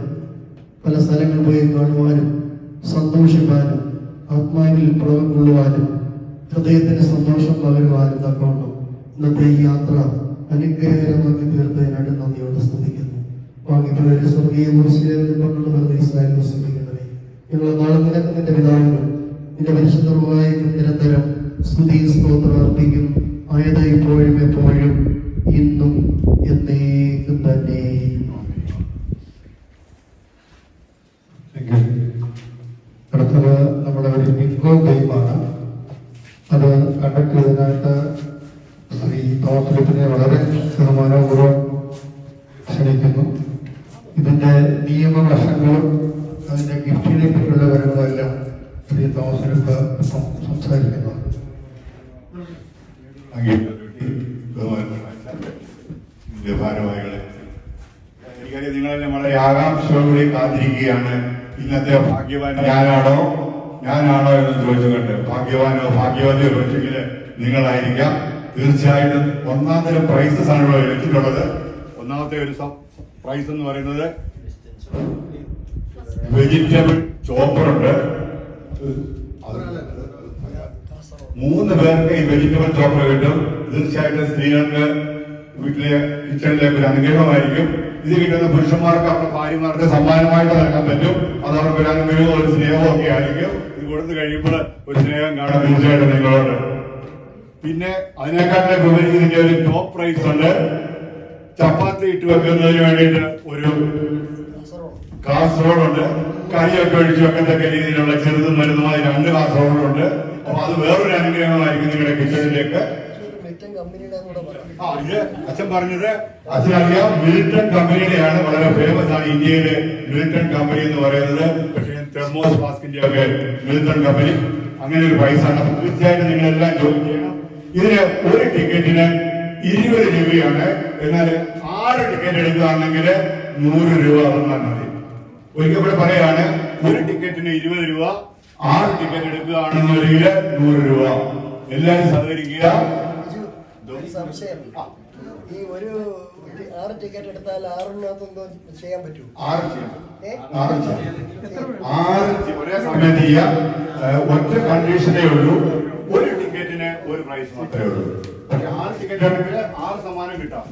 പല സ്ഥലങ്ങൾ പോയി കാണുവാനും സന്തോഷിപ്പാനും ആത്മാവിൽ പുറകെ കൊള്ളുവാനും ഹൃദയത്തിന് സന്തോഷം പകരുവാനും തക്കവണ്ണം ഇന്നത്തെ ഈ യാത്ര അനുഗ്രഹകരമാക്കി തീർത്തതിനായിട്ട് നന്ദിയോടെ സ്തുതിക്കുന്നു. വാങ്ങിപ്പോയൊരു സ്വർഗീയ ഇസ്രായേൽ വസിപ്പിക്കണമേ. ഞങ്ങൾ നാളെ നിനക്ക് നിന്റെ പിതാവിനും നിന്റെ പരിശുദ്ധമായും നിരന്തരം സ്തുതി സ്തോത്രം അർപ്പിക്കും. ആയത് ഇപ്പോഴും എപ്പോഴും ഇന്നും എന്നേക്കും തന്നെ. അടുത്തത് നമ്മുടെ ഒരു ബിങ്കോ ഗെയിമാണ്. അത് കണ്ടക്ട് ചെയ്തതിനായിട്ട് ശ്രീ തോമസ് ഫിലിപ്പിനെ വളരെ ബഹുമാനപൂർവ്വം ക്ഷണിക്കുന്നു. ഇതിൻ്റെ നിയമവശങ്ങളും അതിൻ്റെ ഗിഫ്റ്റിനെ പറ്റിയുള്ള വിവരങ്ങളെല്ലാം ശ്രീ തോമസ് ഫിലിപ്പ് സംസാരിക്കുന്നു. ഭാരവാഹികളെ, എനിക്കറിയാം നിങ്ങളെല്ലാം വളരെ ആകാംക്ഷയോടുകൂടി കാത്തിരിക്കുകയാണ്. ഇന്നത്തെ ഭാഗ്യവാൻ ഞാനാണോ എന്ന് ചോദിച്ചുകൊണ്ട് ഭാഗ്യവാനോ ഭാഗ്യവതിയോ ചോദിച്ചെങ്കിൽ നിങ്ങളായിരിക്കാം. തീർച്ചയായിട്ടും 1ാം തരം പ്രൈസസ് ആണ് ഇവിടെ വെച്ചിട്ടുള്ളത്. ഒന്നാമത്തെ ഒരു പ്രൈസ് എന്ന് പറയുന്നത് വെജിറ്റബിൾ ചോപ്പറുണ്ട്. 3 പേർക്ക് ഈ വെജിറ്റബിൾ ചോപ്പർ കിട്ടും. തീർച്ചയായിട്ടും സ്ത്രീകൾക്ക് വീട്ടിലെ കിച്ചണിലേക്ക് ഒരു അനുഗ്രഹമായിരിക്കും. ഇത് കിട്ടുന്ന പുരുഷന്മാർക്ക് അവരുടെ ഭാര്യമാർക്ക് സമ്മാനമായിട്ട് നൽകാൻ പറ്റും. അത് അവർക്ക് ഒരു അനുഗ്രഹവും ഒരു സ്നേഹവും ഒക്കെ ആയിരിക്കും. ഇത് കൊടുത്തു കഴിയുമ്പോൾ ഒരു സ്നേഹം കാണാൻ തീർച്ചയായിട്ടും നിങ്ങളോട്. പിന്നെ അതിനേക്കാളും ഉപരി ഇതിന്റെ ഒരു ടോപ്പ് പ്രൈസ് ഉണ്ട്. ചപ്പാത്തി ഇട്ട് വെക്കുന്നതിന് വേണ്ടിയിട്ട് ഒരു കാസറോളുണ്ട്. കറിയൊക്കെ ഒഴിച്ച് വെക്കത്തക്ക രീതിയിലുള്ള ചെറുതും വലുതുമായ 2 കാസറോളുണ്ട്. അപ്പൊ അത് വേറൊരു അനുഗ്രഹമായിരിക്കും നിങ്ങളുടെ കിച്ചണിലേക്ക്. ഇത് അച്ഛൻ പറഞ്ഞത് അച്ഛനറിയാം, മിൽട്ടൺ കമ്പനിയുടെയാണ്. വളരെ ഫേമസ് ആണ് ഇന്ത്യയിലെ മിൽട്ടൺ കമ്പനി എന്ന് പറയുന്നത്. പക്ഷേ തെർമോസ് ഫ്ലാസ്കിന്റെ ഒക്കെ മിൽട്ടൺ കമ്പനി അങ്ങനെ ഒരു പ്രൈസാണ്. തീർച്ചയായിട്ടും നിങ്ങളെല്ലാം ജോലി ചെയ്യണം. ഇതിന് ഒരു ടിക്കറ്റിന് 20 രൂപയാണ്. എന്നാൽ 6 ടിക്കറ്റ് എടുക്കുകയാണെങ്കിൽ 100 രൂപ തന്നാൽ മതി. ഒരിക്കൽ ഇവിടെ പറയാണ്, ഒരു ടിക്കറ്റിന് 20 രൂപ, 6 ടിക്കറ്റ് എടുക്കുകയാണെന്നുണ്ടെങ്കിൽ 100 രൂപ. എല്ലാവരും സഹകരിക്കുക. സംശയം, ഈ ഒരു 6 ടിക്കറ്റ് എടുത്താൽ 6 ചെയ്യാൻ പറ്റും? 6 ഒരേ സമയത്ത് ചെയ്യാം. ഒറ്റ കണ്ടീഷനേ ഉള്ളൂ, ഒരു ടിക്കറ്റിന് ഒരു പ്രൈസ് മാത്രമേ ഉള്ളൂ. പക്ഷെ 6 ടിക്കറ്റ് ആണെങ്കിൽ 6 സമ്മാനം കിട്ടാം.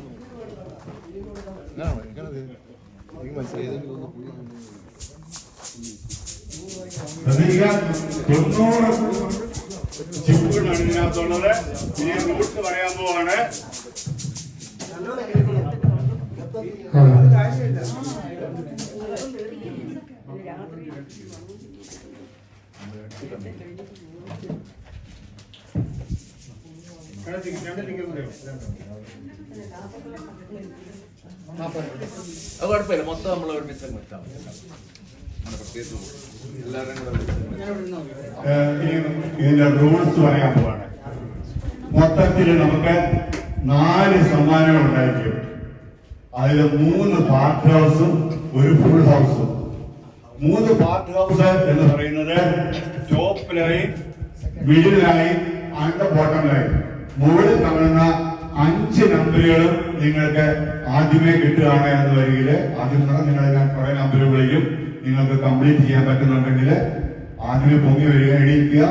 ചിപ്പുകളാണ് ഇതിനകത്തുള്ളത്. ഇനി റൂട്ട്സ് പറയാൻ പോവാണ്. അത് കുഴപ്പമില്ല, മൊത്തം നമ്മൾ ഒരുമിച്ച് വെക്കാം. ഇതിന്റെ റൂൾസ് പറയാൻ പോവാണ്. മൊത്തത്തിൽ നമുക്ക് 4 സമ്മാനങ്ങൾ ഉണ്ടായിരിക്കും. അതിൽ 3 പാർട്ട് ഹൗസും ഒരു ഫുൾ ഹൗസും. 3 പാർട്ട് ഹൗസ് എന്ന് പറയുന്നത് top line, middle line and bottom line. മുകളിൽ കാണുന്ന 5 നമ്പറുകളും നിങ്ങൾക്ക് ആദ്യമേ കിട്ടുകയാണ് എന്ന് വരികിൽ, ആദ്യം നിങ്ങൾ ഞാൻ കുറെ നമ്പർ വിളിക്കും. നിങ്ങൾക്ക് കംപ്ലീറ്റ് ചെയ്യാൻ പറ്റുന്നുണ്ടെങ്കിൽ ആദ്യമേ പൊങ്ങി വരിക, എണീക്കുക,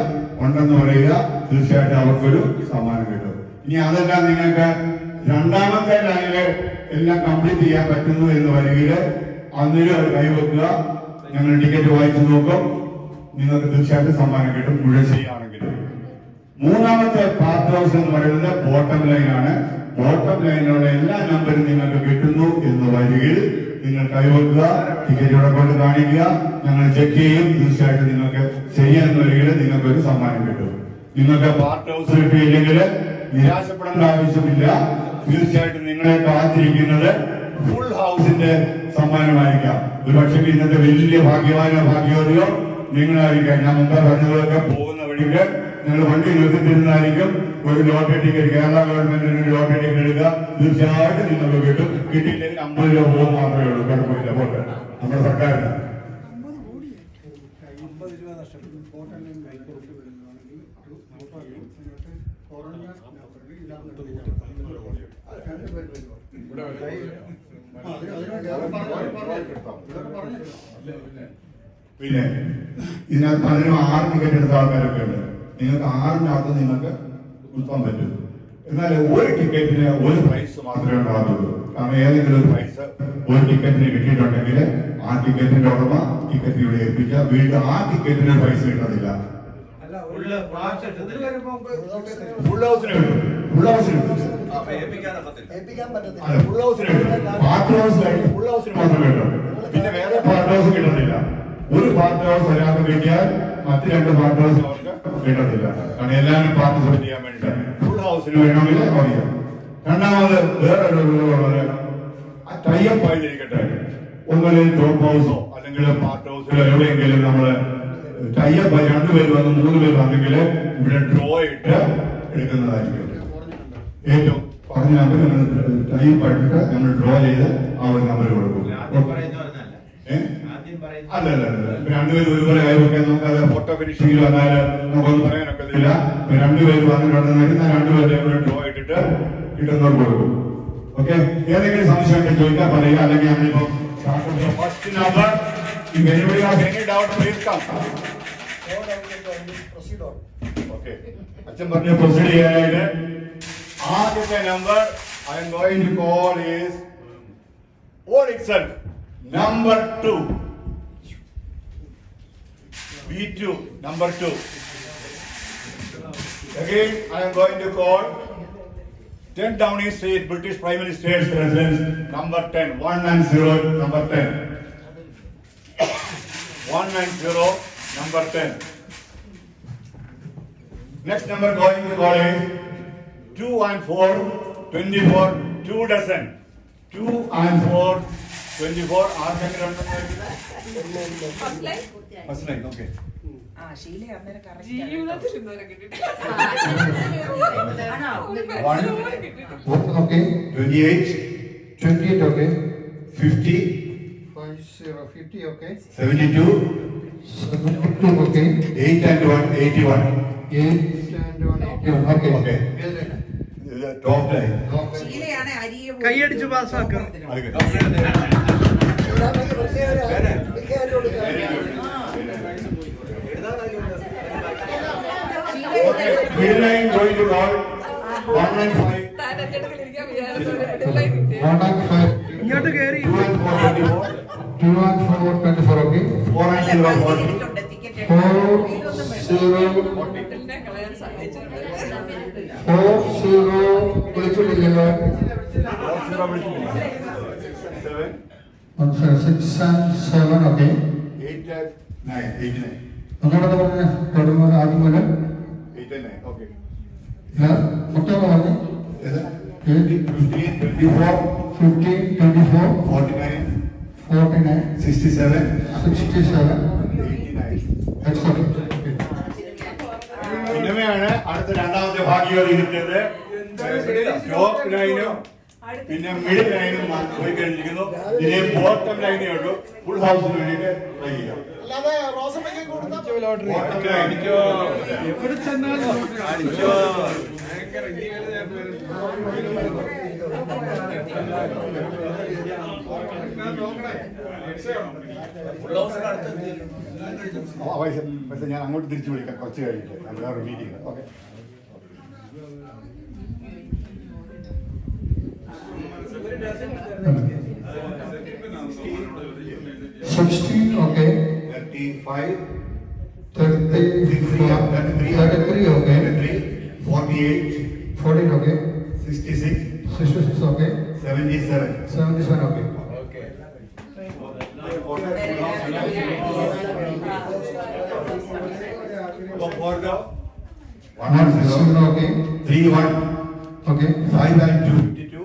ഉണ്ടെന്ന് പറയുക. തീർച്ചയായിട്ടും അവർക്കൊരു സമ്മാനം കിട്ടും. ഇനി അതെല്ലാം നിങ്ങൾക്ക് 2ാമത്തെ ലൈനില് എല്ലാം കംപ്ലീറ്റ് ചെയ്യാൻ പറ്റുന്നു എന്ന് വരികിൽ അന്നേരം അത് കൈവെക്കുക. ഞങ്ങൾ ടിക്കറ്റ് വായിച്ചു നോക്കും. നിങ്ങൾക്ക് തീർച്ചയായിട്ടും സമ്മാനം കിട്ടും, മുഴുവൻ ചെയ്യുകയാണെങ്കിൽ. 3ാമത്തെ പാർട്ട് ഹൗസ് എന്ന് പറയുന്നത് ബോട്ടം ലൈനാണ്. ബോട്ടം ലൈനിലുള്ള എല്ലാ നമ്പറും നിങ്ങൾക്ക് കിട്ടുന്നു എന്ന് വരികിൽ നിങ്ങൾ കൈവെക്കുക, ടിക്കറ്റ് ഇവിടെ കൊണ്ട് കാണിക്കുക, ഞങ്ങൾ ചെക്ക് ചെയ്യും. തീർച്ചയായിട്ടും നിങ്ങൾക്ക് ചെയ്യാന്ന് വരികിൽ നിങ്ങൾക്ക് ഒരു സമ്മാനം കിട്ടും. നിങ്ങൾക്ക് പാർട്ട് ഹൗസ് കിട്ടിയില്ലെങ്കിൽ നിരാശപ്പെടേണ്ട ആവശ്യമില്ല. തീർച്ചയായിട്ടും നിങ്ങളെ കാത്തിരിക്കുന്നത് ഫുൾ ഹൗസിന്റെ സമ്മാനമായിരിക്കാം. ഒരു പക്ഷേ ഇന്നത്തെ വലിയ ഭാഗ്യവാനോ ഭാഗ്യവതിയോ നിങ്ങളായിരിക്കാം. ഞാൻ മുമ്പ് പറഞ്ഞതൊക്കെ പോകുന്ന വഴിക്ക് നിങ്ങൾ വണ്ടി നിർത്തിട്ടിരുന്നായിരിക്കും. ഒരു ലോട്ടറി ടിക്കറ്റ്, കേരള ഗവൺമെന്റിന് ഒരു ലോട്ടറി ടിക്കറ്റ് എടുക്കുക. തീർച്ചയായിട്ടും നിങ്ങൾക്ക് കിട്ടും. കിട്ടിയില്ലെങ്കിൽ 50 രൂപ പോകും മാത്രമേ ഉള്ളൂ. കുഴപ്പമില്ല, പോട്ടെ. നമ്മുടെ സർക്കാരിന് 50 രൂപ നഷ്ടപ്പെട്ടു. പിന്നെ ഇതിനകത്ത് പലരും 6 ടിക്കറ്റ് എടുത്ത ആൾക്കാരൊക്കെ ഉണ്ട്. നിങ്ങൾക്ക് 6-നകത്ത് നിങ്ങൾക്ക് ഉൾപ്പാൻ പറ്റും. എന്നാൽ ഒരു ടിക്കറ്റിന് ഒരു പ്രൈസ് മാത്രമേ ഉണ്ടാകത്തുള്ളൂ. കാരണം ഏതെങ്കിലും ഒരു പ്രൈസ് ഒരു ടിക്കറ്റിന് കിട്ടിയിട്ടുണ്ടെങ്കിൽ ആ ടിക്കറ്റിന്റെ ഉടമ ടിക്കറ്റ് ഇവിടെ ഏൽപ്പിക്കുക. വീണ്ടും ആ ടിക്കറ്റിന് പൈസ കിട്ടത്തില്ല. ഫുൾ ഹൗസിന് കിട്ടും. ഫുൾ ഹൗസിന് പാർട്ട് ഹൗസ് കഴിഞ്ഞ് ഫുൾ ഹൗസിന് മാത്രമേ കിട്ടും. പിന്നെ വേറെ പാർട്ട് ഹൗസ് കിട്ടത്തില്ല. ഒരു പാർട്ട് ഹൗസ് ഒരാൾക്ക് കിട്ടിയാൽ മറ്റ് 2 പാർട്ട് ഹൗസ് അവർക്ക് കിട്ടത്തില്ല. കാരണം എല്ലാവരും പാർട്ടിസിപ്പേറ്റ് ചെയ്യാൻ വേണ്ടിയിട്ട് ഫുൾ ഹൗസിന് വേണമെങ്കിൽ അറിയാം. 2ാമത് വേറൊരു ഉള്ളത് ടൈപ്പ് ആയിരിക്കട്ടെ. ഒന്നുമില്ലെങ്കിൽ ടോപ്പ് ഹൗസോ അല്ലെങ്കിൽ പാർട്ട് ഹൗസിലോ എവിടെയെങ്കിലും നമ്മള് ടൈപ്പ് 2 പേര് വന്ന് 3 പേര് വന്നെങ്കിൽ ഇവിടെ ഡ്രോ ഇട്ട് എടുക്കുന്നതായിരിക്കും. ഏറ്റവും പറഞ്ഞ നമ്പർ ടൈപ്പ് ആയിട്ട് നമ്മൾ ഡ്രോ ചെയ്ത് ആ ഒരു നമ്പർ കൊടുക്കും. അല്ല 2 പേര് ഒരുപോലെ ആയിരൊക്കെ നമുക്കത് ഫോട്ടോ ഫിനിഷിംഗിൽ വന്നാൽ നമുക്കൊന്നും പറയാനൊക്കത്തില്ല. 2 പേര് വന്നിട്ടുണ്ടെങ്കിൽ 2 പേരെ ഡ്രോ ഇട്ടിട്ട് കിട്ടുന്നവർക്ക് കൊടുക്കും. ഓക്കെ, ഏതെങ്കിലും സംശയം ഉണ്ടെങ്കിൽ ചോദിക്കാൻ പറയുക. അല്ലെങ്കിൽ നമ്മളിപ്പോ first number anybody has any doubt, please come. Okay. അച്ഛൻ പറഞ്ഞ പ്രൊസീഡ് ചെയ്യാനായിട്ട് ആദ്യത്തെ number I am going to call is all itself number 2 B2 number 2. Again I am going to call 10 Downing Street British Prime Minister's residence number 10 190 number 10 190 number 10. Next number going to call is 2 and 4 24 2 dozen 2 and 4 24 First line, okay. One, Okay. 28, 28, okay. 50, 50, okay. 72, 72, okay. 8 and 1, 81. 8 and 1, okay. Okay. The top line. കൈയടിച്ച് പാസ്സാക്കുക. Okay. Middle line going to call 195. 195. ഇങ്ങോട്ട് കയറി 2 and 4 24. 2 and 4, 24, okay. 4 and 0 40. 40 വിളിച്ചിട്ടില്ലല്ലോ. 7. 6 and 7, okay. 8 and 9. 8 and 9. ഒന്നുകൂടെ പറഞ്ഞ തുടങ്ങുന്നത് ആദ്യം മുതൽ 8 and 9. Okay. മൊത്തം പറഞ്ഞു. 15, 24, 15, 24, 49, 49, 67, 67. 89. That's okay. പിന്നെയാണ് അടുത്ത രണ്ടാമത്തെ ഭാഗ്യം ഇരുന്നത് ടോപ്പ് ലൈനും പിന്നെ മിഡിൽ ലൈനും പോയി കഴിഞ്ഞിരിക്കുന്നു. ഇനി ബോട്ടം ലൈനേ ഉള്ളൂ ഫുൾ ഹൗസിന് വേണ്ടിയിട്ട് ട്രൈ ചെയ്യാം. ബോട്ടം ലൈൻ പക്ഷേ ഞാൻ അങ്ങോട്ട് തിരിച്ചു വിളിക്കാം കുറച്ച് കഴിഞ്ഞിട്ട് വേറെ meeting. Okay. Okay. 35, 33, okay. 48, 14, okay. 66, 66, okay. 77. 77, okay. For the 110, okay. 31, Okay. 5 and 2, 52,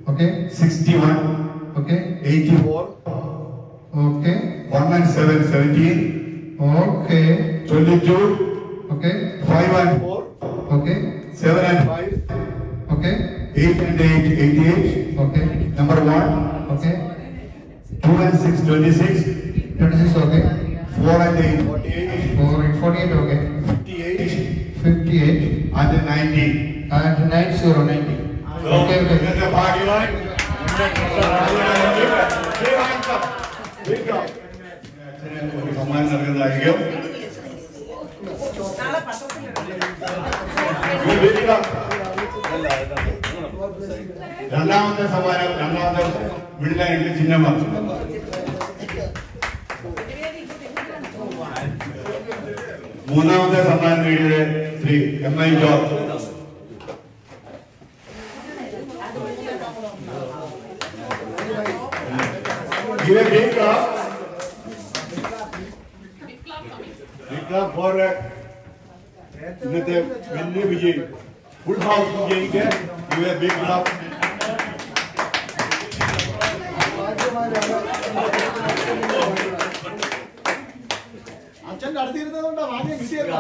Okay. 61, Okay. 84, Okay. 1 and 7, 17, Okay. 22, Okay. 5 and 4, Okay. 7 and 5, Okay. 8 and 8, 88, Okay. number 1, Okay. 2 and 6, 26, 26, okay. 4 and 8, 48, 48, okay. 58, 58 and 90. and 90, 90. So, Okay, okay. this is the party line. സമ്മാനം നൽകുന്നതായിരിക്കും. രണ്ടാമത്തെ സമ്മാനം രണ്ടാമത്തെ വിടിലായിട്ട് ചിഹ്നമാണ്. മൂന്നാമത്തെ സമ്മാനം നേടിയത് Shri MI George. Give a big clap. Big clap for ഇന്നത്തെ വലിയ വിജയി ഫുൾ ഹൗസ് വിജയിക്ക് give a big clap. അച്ഛൻ നടത്തിയിരുന്നതുകൊണ്ടാ ഭാഗ്യം കിട്ടിയത്.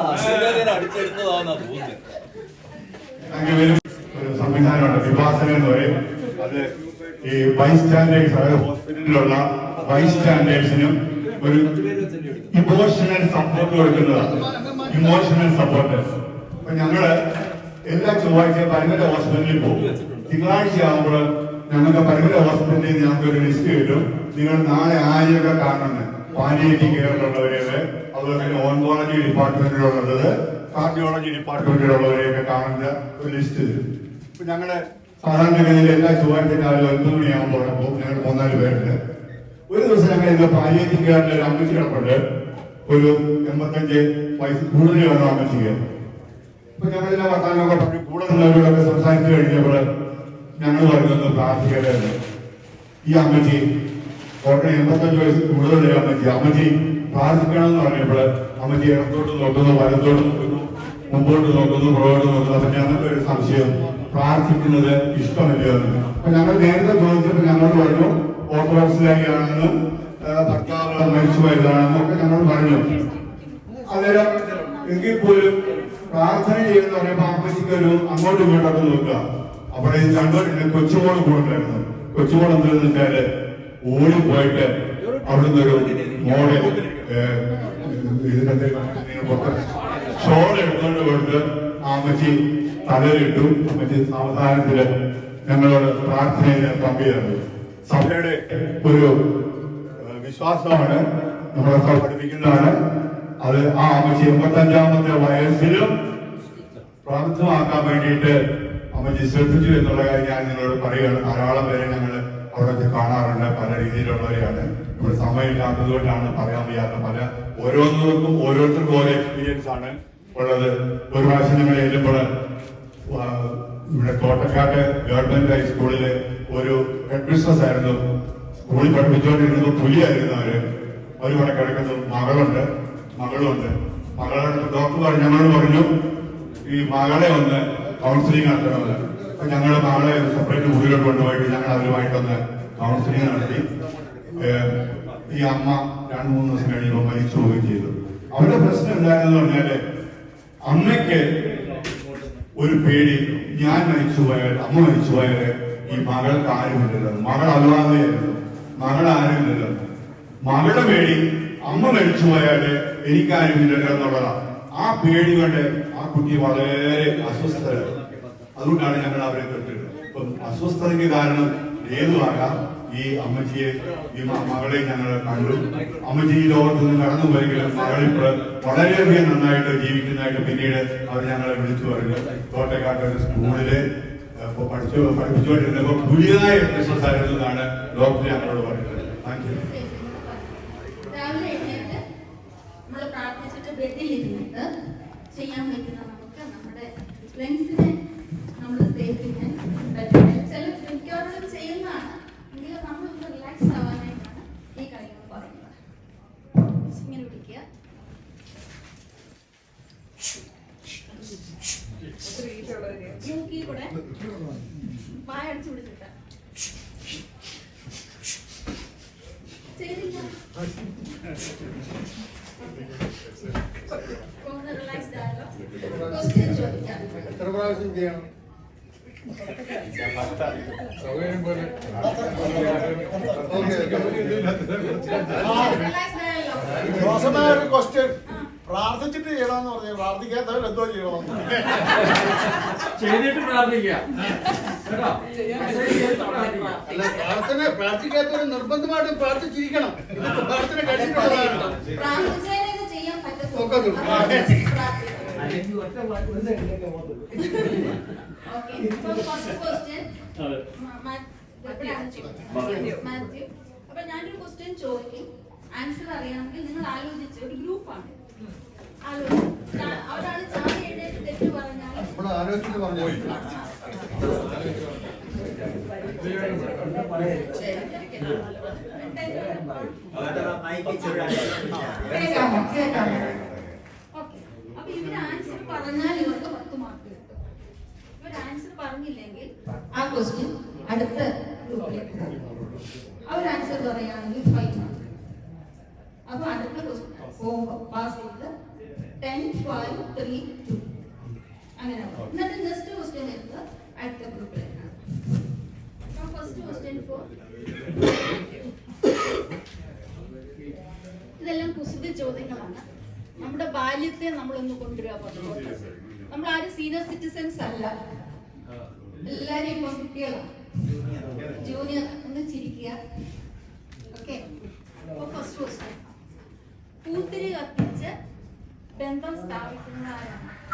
ഒരു സംവിധാനമുണ്ട് വിഭാസനം എന്ന് പറയും. അത് ഈ ബൈസ്റ്റാൻഡേഴ്സ് അതായത് ഹോസ്പിറ്റലിലുള്ള ബൈസ്റ്റാൻഡേഴ്സിനും ഒരു ഇമോഷണൽ സപ്പോർട്ട് കൊടുക്കുന്നതാണ്. Emotional support. അപ്പൊ ഞങ്ങള് എല്ലാ ചൊവ്വാഴ്ചയും പരമല ഹോസ്പിറ്റലിൽ പോകും. തിങ്കളാഴ്ച ആകുമ്പോൾ ഞങ്ങൾക്ക് പരമല ഹോസ്പിറ്റലിൽ ഞങ്ങൾക്ക് ഒരു ലിസ്റ്റ് കിട്ടും. നിങ്ങൾ നാളെ ആരെയൊക്കെ കാണുന്നത് പാലിയേറ്റീവ് കെയറിലുള്ളവരെ അതുപോലെ തന്നെ ഓൺകോളജി ഡിപ്പാർട്ട്മെന്റിലുള്ളത് കാർഡിയോളജി ഡിപ്പാർട്ട്മെന്റിലുള്ളവരെയൊക്കെ കാണുന്ന ഒരു ലിസ്റ്റ് തരും. ഇപ്പൊ ഞങ്ങളുടെ സാധാരണഗതിയിൽ എല്ലാ ചൊവ്വാഴ്ച രാവിലെ 9 മണിയാകുമ്പോൾ ഞങ്ങൾ 3-4 പേരുണ്ട്. ഒരു ദിവസം ഞങ്ങൾ ഇന്ന് പാലിയേറ്റീവ് കെയറിൽ ഒരു അമ്മച്ചി കിടപ്പുണ്ട്. ഒരു 85 വയസ്സ് കൂടുതൽ വേണം അമ്മച്ചിക്ക്. അപ്പൊ ഞങ്ങളിലെ വർത്താനൊക്കെ പറഞ്ഞു കൂടെ നിന്നവരോടൊക്കെ സംസാരിച്ചു കഴിഞ്ഞപ്പോൾ ഞങ്ങൾ പറയുന്നത് പ്രാർത്ഥിക്കരുത്. ഈ അമ്മച്ചി കോട്ടയം 85 വയസ്സ് കൂടുതലുള്ള അമ്മച്ചി പ്രാർത്ഥിക്കണമെന്ന് പറഞ്ഞപ്പോൾ അമ്മച്ചി ഇടത്തോട്ട് നോക്കുന്നു, വലത്തോട്ട് നോക്കുന്നു, മുമ്പോട്ട് നോക്കുന്നു, പുറകോട്ട് നോക്കുന്നു. അപ്പൊ ഞങ്ങൾക്ക് ഒരു സംശയം, പ്രാർത്ഥിക്കുന്നത് ഇഷ്ടമല്ലോ എന്ന്. അപ്പൊ ഞങ്ങൾ നേരത്തെ ചോദിച്ചപ്പോൾ ഞങ്ങളോട് പറഞ്ഞു ഓർത്തഡോക്സിലാണെന്നും ഭർത്താവ് മരിച്ചു പോയതാണെന്നും ഒക്കെ ഞങ്ങൾ പറഞ്ഞു. അന്നേരം എങ്കിൽ പോലും പ്രാർത്ഥന ചെയ്യുന്ന പറയുമ്പോൾ അമ്മച്ചിക്ക് ഒരു അങ്ങോട്ടും ഇങ്ങോട്ടൊക്കെ നോക്കുക. അവിടെ രണ്ടുപേരും കൊച്ചുമോള് കൂടെണ്ടായിരുന്നു. കൊച്ചുമോൾ എന്താണെന്ന് വെച്ചാല് ഓടിപ്പോയിട്ട് അവിടുന്ന് ഒരു മോളെ ഷോൾ എടുത്തുകൊണ്ട് കൊടുത്ത് അമ്മച്ചി തലയിലിട്ടു. അമ്മച്ചി സാവധാനത്തില് ഞങ്ങളോട് പ്രാർത്ഥനയിൽ പങ്കുചേർന്നു. സഭയുടെ ഒരു വിശ്വാസമാണ്, നമ്മളെ സഭ പഠിപ്പിക്കുന്നതാണ്. അത് ആ അമ്മച്ചി 85-ാമത്തെ വയസ്സിലും പ്രാർത്ഥനമാക്കാൻ വേണ്ടിയിട്ട് അമ്മച്ചി ശ്രദ്ധിച്ചു എന്നുള്ള കാര്യം ഞാൻ നിങ്ങളോട് പറയുകയാണ്. ധാരാളം പേരെ ഞങ്ങൾ അവിടെ വെച്ച് കാണാറുണ്ട്. പല രീതിയിലുള്ളവരെയാണ്. ഇവിടെ സമയമില്ലാത്തത് കൊണ്ടാണ് പറയാൻ വയ്യാത്ത. പല ഓരോരുത്തർക്കും ഓരോ എക്സ്പീരിയൻസ് ആണ് ഉള്ളത്. ഒരു പ്രാവശ്യം ഞങ്ങൾ ചെല്ലുമ്പോൾ ഇവിടെ കോട്ടക്കാട്ട് ഗവൺമെന്റ് ഹൈസ്കൂളില് ഒരു ഹെഡ് മിസ്ട്രസ് ആയിരുന്നു. സ്കൂളിൽ പഠിപ്പിച്ചുകൊണ്ടിരുന്നത് പുലിയായിരുന്നു. അവർ ഇവിടെ കിടക്കുന്നു. മകളുണ്ട്. മകളുടെ ഡോക്ടർ ഞങ്ങളോട് പറഞ്ഞു ഈ മകളെ ഒന്ന് കൗൺസിലിംഗ് നടത്തണമെന്ന്. അപ്പൊ ഞങ്ങൾ മകളെ സെപ്പറേറ്റ് മുറിയിലോട്ട് കൊണ്ടുപോയിട്ട് ഞങ്ങൾ അവരുമായിട്ടൊന്ന് കൗൺസിലിംഗ് നടത്തി. ഈ അമ്മ 2-3 ദിവസം കഴിയുമ്പോൾ മരിച്ചു പോവുകയും ചെയ്തു. അവരുടെ പ്രശ്നം എന്താണെന്ന് പറഞ്ഞാല് അമ്മയ്ക്ക് ഒരു പേടി, ഞാൻ മരിച്ചുപോയാൽ, അമ്മ മരിച്ചുപോയാല് ഈ മകൾക്ക് ആരുമില്ലല്ലോ, മകൾ അല്ലാതെയായിരുന്നു, മകൾ ആരുമില്ലല്ലോ. മകളുടെ പേടി അമ്മ മരിച്ചുപോയാല് എനിക്കാരുമില്ലല്ലോ എന്നുള്ളതാണ്. ആ പേടി കൊണ്ട് ആ കുട്ടി വളരെ അസ്വസ്ഥരാണ്. അതുകൊണ്ടാണ് ഞങ്ങൾ അവരെ തൊട്ടിരുന്നത്. ഇപ്പം അസ്വസ്ഥതയ്ക്ക് കാരണം ഏതുമാകാം. ഈ അമ്മച്ചിയെ, ഈ മകളെ ഞങ്ങൾ കണ്ടു. അമ്മച്ചി ഈ ലോകത്ത് നിന്ന് കടന്നു പോയെങ്കിലും മകളിപ്പോൾ വളരെയധികം നന്നായിട്ട് ജീവിക്കുന്നതായിട്ട് പിന്നീട് അവർ ഞങ്ങളെ വിളിച്ചു പറഞ്ഞു. കോട്ടക്കാട്ടൊരു സ്കൂളില് പഠിപ്പിച്ചുകൊണ്ടിരുന്നപ്പോൾ പുതിയതായ ബിസിനസ് ആയിരുന്നു എന്നാണ് ഡോക്ടർ ഞങ്ങളോട് പറയുന്നത്. Thank you. രാവിലെ എഴുന്നേറ്റ് നമ്മൾ പ്രാർത്ഥിച്ചിട്ട് ബെഡിലിരുന്നിട്ട് ചെയ്യാൻ പറ്റുന്ന നമുക്ക് നമ്മുടെ ലങ്സിനെ നമ്മൾ സേവ് ചെയ്യാൻ പറ്റും. ചില മിക്കവാറും ചെയ്യുന്നതാണ്. എങ്കിലും നമ്മളൊന്ന് റിലാക്സ് ആവാനായിട്ടാണ് ഈ കാര്യങ്ങൾ പറയുന്നത്. ഇങ്ങനെ പിടിക്കുക. മൂക്കിൽ കൂടെ വായടച്ചു പിടിച്ചിട്ട് ചെയ്തില്ല. ഒന്ന് റിലാക്സ്ഡ് ആയല്ലോ. ക്വസ്റ്റ്യൻ ചോദിക്കാം. എത്ര പ്രാവശ്യം ചെയ്യണം? ഒരു ക്വസ്റ്റ്യൻ, പ്രാർത്ഥിച്ചിട്ട് ചെയ്യണമെന്ന് പറഞ്ഞു. പ്രാർത്ഥിക്കാത്തവർ എന്തോ ചെയ്യണം? ചെയ്തിട്ട് പ്രാർത്ഥിക്കാം. അല്ല, പ്രാർത്ഥിക്കാത്തവർ നിർബന്ധമായിട്ടും പ്രാർത്ഥിച്ചിരിക്കണം. പ്രാർത്ഥന കഴിഞ്ഞിട്ടുള്ളതാണ്. പ്രാർത്ഥിച്ചാലേ ചെയ്യാൻ പറ്റത്തുള്ളൂ. Okay, so first question, Mathew. അപ്പൊ ഞാനൊരു ക്വസ്റ്റ്യൻ ചോദിക്കും. ആൻസർ അറിയാമെങ്കിൽ നിങ്ങൾ ആലോചിച്ച്, ഒരു ഗ്രൂപ്പാണ് അവരാണ് ചാടിയുടെ തെറ്റ് പറഞ്ഞാൽ നമ്മൾ ആലോചിച്ചിട്ട് പറഞ്ഞു. ഓക്കെ, അപ്പൊ ഇവര് ആൻസർ പറഞ്ഞാൽ ഇവർക്ക് 10 മാർക്ക് കിട്ടും. ഇവർ ആൻസർ പറഞ്ഞില്ലെങ്കിൽ ആ ക്വസ്റ്റ്യൻ അടുത്ത ഗ്രൂപ്പിലേക്ക് പോകും. അവർ ആൻസർ പറയുകയാണെങ്കിൽ 5 മാർക്ക്. അപ്പൊ അടുത്ത ക്വസ്റ്റ്യൻ പാസ് ചെയ്ത് 10, 5, 3, 2 അങ്ങനെ. എന്നിട്ട് നെക്സ്റ്റ് ക്വസ്റ്റ്യൻ വരുന്നത് അടുത്ത ഗ്രൂപ്പിലേക്കാണ്. ഫസ്റ്റ് ക്വസ്റ്റ്യൻ ഫോർ, ഇതെല്ലാം കുസൃതി ചോദ്യങ്ങളാണ്. നമ്മുടെ ബാല്യത്തെ നമ്മളൊന്ന് കൊണ്ടുവരിക. നമ്മൾ ആരും സീനിയർ സിറ്റിസൺസ് അല്ല, എല്ലാരും ഇപ്പൊ കുട്ടികളാണ്. ജൂനിയർ ഒന്ന് ചിരിക്കുക. ഓക്കെ, അപ്പൊ ഫസ്റ്റ് ക്വസ്റ്റ്യൻ, പൂത്തിരി കത്തിച്ച് ബന്ധം സ്ഥാപിക്കുന്നതാരാണ്?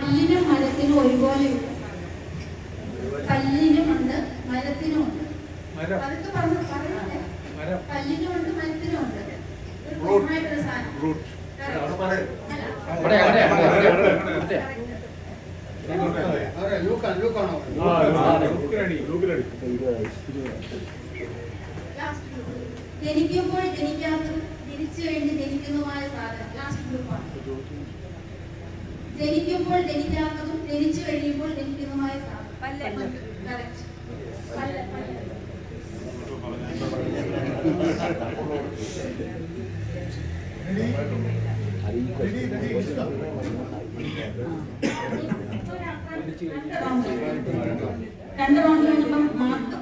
കല്ലിനും മരത്തിനും ഒരുപോലെയുണ്ട്. കല്ലിനുമുണ്ട് മരത്തിനുമുണ്ട്. അതൊക്കെ പറഞ്ഞില്ലേ? കല്ലിനുമുണ്ട് മരത്തിനുമുണ്ട്. ഒരു പൂർണ്ണമായിട്ടൊരു സാധനം. ജനിക്കുമ്പോൾ ജനിക്കാത്തതും ജനിച്ചു കഴിഞ്ഞ് ജനിക്കുന്നതുമായ സാധനം. ലാസ്റ്റ് ഗ്രൂപ്പാണ്. ജനിക്കുമ്പോൾ ജനിക്കാത്തതും ജനിച്ചു കഴിയുമ്പോൾ ജനിക്കുന്നതുമായ സാധനം. കറക്റ്റ്. രണ്ട് റൗണ്ട് കഴിയുമ്പോൾ മാർക്ക്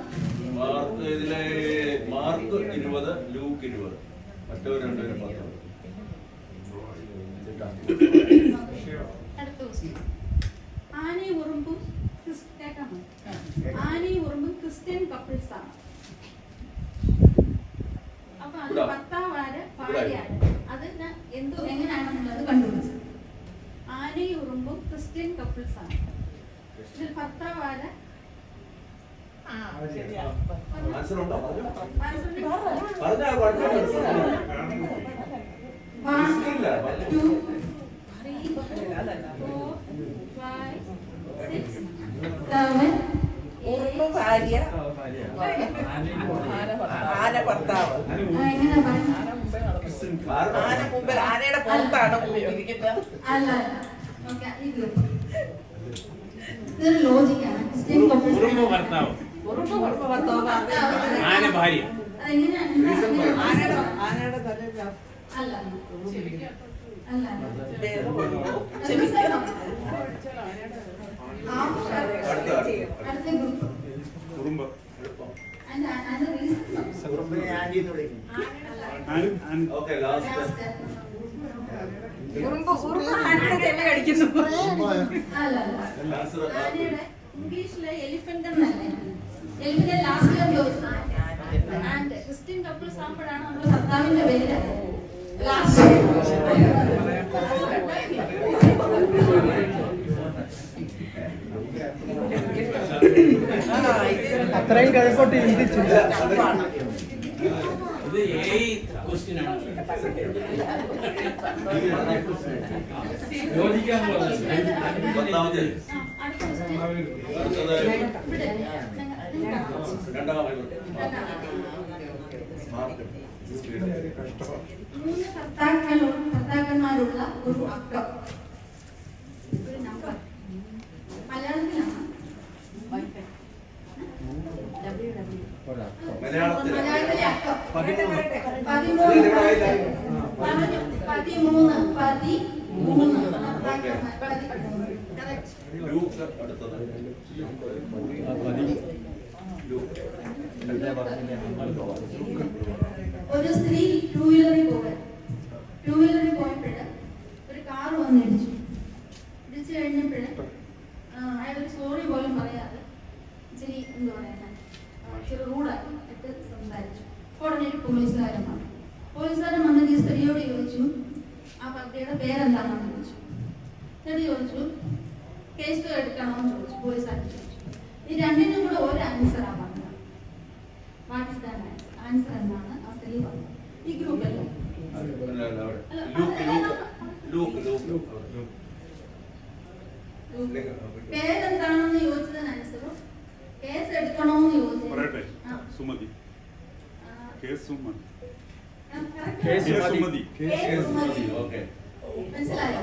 ഇതിലെ മാർക്ക് 20, ലൂക്ക് 20, മറ്റവർ രണ്ടുപേരും 10. അടുത്ത ക്വസ്റ്റ്യൻ. ആനയും ഉറുമ്പും ആനയും ഉറുമ്പും ക്രിസ്ത്യൻ കപ്പിൾസ് ആണ്. അപ്പൊ അത് ഭർത്താവാര് ഭാര്യയാണ്. അത് എങ്ങനെയാണെന്നുള്ളത് കണ്ടുപിടിച്ചത്. ആനയും ഉറുമ്പും ക്രിസ്ത്യൻ കപ്പിൾസ് ആണ്. ഇതിൽ ഭർത്താവാര് ഭാര്യ ആന ഭർത്താവ്. ആന മുമ്പിൽ ആനയുടെ പുറത്താണ് ഇരിക്കുന്നത്. ഇതൊരു ലോജിക്കാണ്. ഉറുമ്പ് ഭർത്താവ്, ആന ഭാര്യ. ആനയുടെ തല അല്ല അല്ല അടുത്ത ഗ്രൂപ്പ് ഇംഗ്ലീഷിലെ എലിഫന്റ് എന്നല്ലേ? Elephant last and Christian couples ആകുമ്പോഴാണ് നമ്മുടെ ഭർത്താവിന്റെ പേര് ലാസ്റ്റ്. അത്രയും കഴിപ്പോട്ട് ചിന്തിച്ചില്ല. ഇത് ക്വസ്റ്റ്യൻ ആണ്. യോജിക്കാൻ മൂന്ന് ഭർത്താക്കന്മാരുള്ള ഒരു അക്കം, ഒരു നമ്പർ മലയാളത്തിലാണ്. മലയാളത്തിലെ അക്കം 13. 13. ഒരു സ്ത്രീ ടൂ വീലറിൽ പോയപ്പോഴ് ഒരു കാർ വന്ന് ഇടിച്ചു കഴിഞ്ഞപ്പോഴ് അയാളൊരു സോറി പോലും പറയാതെ ഇച്ചിരി എന്താ പറയുക ഇച്ചിരി റൂഡായി ഇട്ട് സംസാരിച്ചു. ഉടനെ ഒരു പോലീസുകാരൻ വന്ന് ഈ സ്ത്രീയോട് ചോദിച്ചു ആ പട്ടിയുടെ പേരെന്താണെന്ന് ചോദിച്ചു. സ്ത്രീ ചോദിച്ചു കേസ് എടുക്കണമെന്ന് ചോദിച്ചു. പോലീസുകാരൻ ചോദിച്ചു. ഈ രണ്ടിനും കൂടെ ഒരു ആൻസറാണ് പറഞ്ഞത്. വാട്ട് ഇസ് ദാറ്റ് ആൻസർ എന്നാണ് ആ സ്ത്രീ പറഞ്ഞത്. ഈ ഗ്രൂപ്പല്ലേ പേരെന്താണെന്ന് ചോദിച്ചതിന് ആൻസറും കേസ് എടുക്കണമെന്ന് ചോദിച്ചു. സുമതി. മനസ്സിലായോ?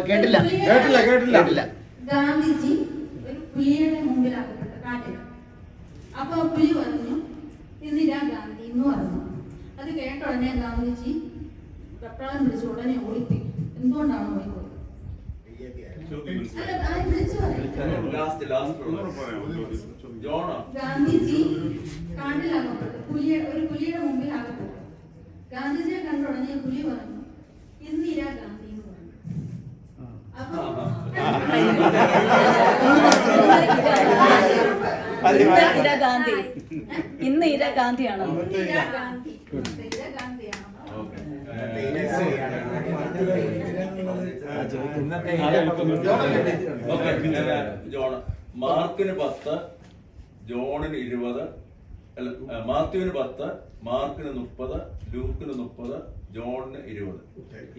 കേട്ടില്ല. ഗാന്ധിജി ഒരു പുലിയുടെ മുമ്പിൽ അകപ്പെട്ട കാട്ടിൽ. അപ്പൊ പുലി പറഞ്ഞു ഇന്ദിരാ ഗാന്ധി എന്ന് പറഞ്ഞു. അത് കേട്ട ഉടനെ ഗാന്ധിജി വെപ്രാളം പിടിച്ച് ഉടനെ ഓടിപ്പോയി. എന്തുകൊണ്ടാണ് ഓടിപ്പോയത്? അല്ല വിളിച്ചു പറയാം. ജോണോ? ഗാന്ധിജി കാട്ടിലകപ്പെട്ടു. ഒരു പുലിയുടെ മുമ്പിൽ അകപ്പെട്ടു. ഗാന്ധിജിയെ കണ്ട ഉടനെ പുലി പറഞ്ഞു, ഇന്ദിരാ ഗാന്ധി എന്ന് പറഞ്ഞു. അപ്പൊ ഗാന്ധി ഇന്ന് ഇന്ദിരാഗാന്ധിയാണോ? ഇന്ദിരാഗാന്ധിയാണോ? ജോൺ. മാർക്കിന് 10, ജോണിന് 20, അല്ല മാത്യുവിന് 10, മാർക്കിന് 30, ലൂക്കിന് 30, ജോണിന് 20.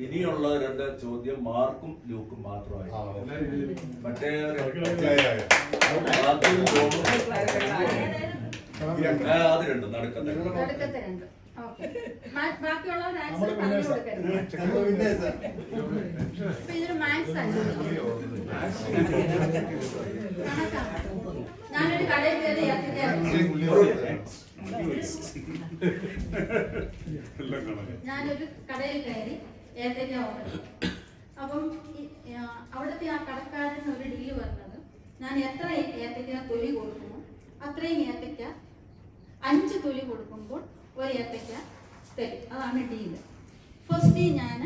ഇനിയുള്ള 2 ചോദ്യം മാർക്കും ലൂക്കും മാത്രമായി. മറ്റേ മാത്യുവും ജോണും അത് രണ്ടും നടുക്കത്തെ. ബാക്കിയുള്ളവർ ആൻസർ പറഞ്ഞു കൊടുക്കരുത്. ഇതൊരു മാത്സ് ആണ്. ഞാനൊരു കടയിൽ കയറി ഏത്തയ്ക്ക ഓർഡർ ചെയ്തു. അപ്പം അവിടുത്തെ ആ കടക്കാരന് ഒരു ഡീല് പറഞ്ഞത്, ഞാൻ എത്ര ഏത്തയ്ക്ക തൊലി കൊടുക്കുന്നു അത്രയും ഏത്തയ്ക്ക 5 തൊലി കൊടുക്കുമ്പോൾ ഒരു ഏത്തയ്ക്ക തരും. അതാണ് ഡീല്. ഫസ്റ്റ് ഞാൻ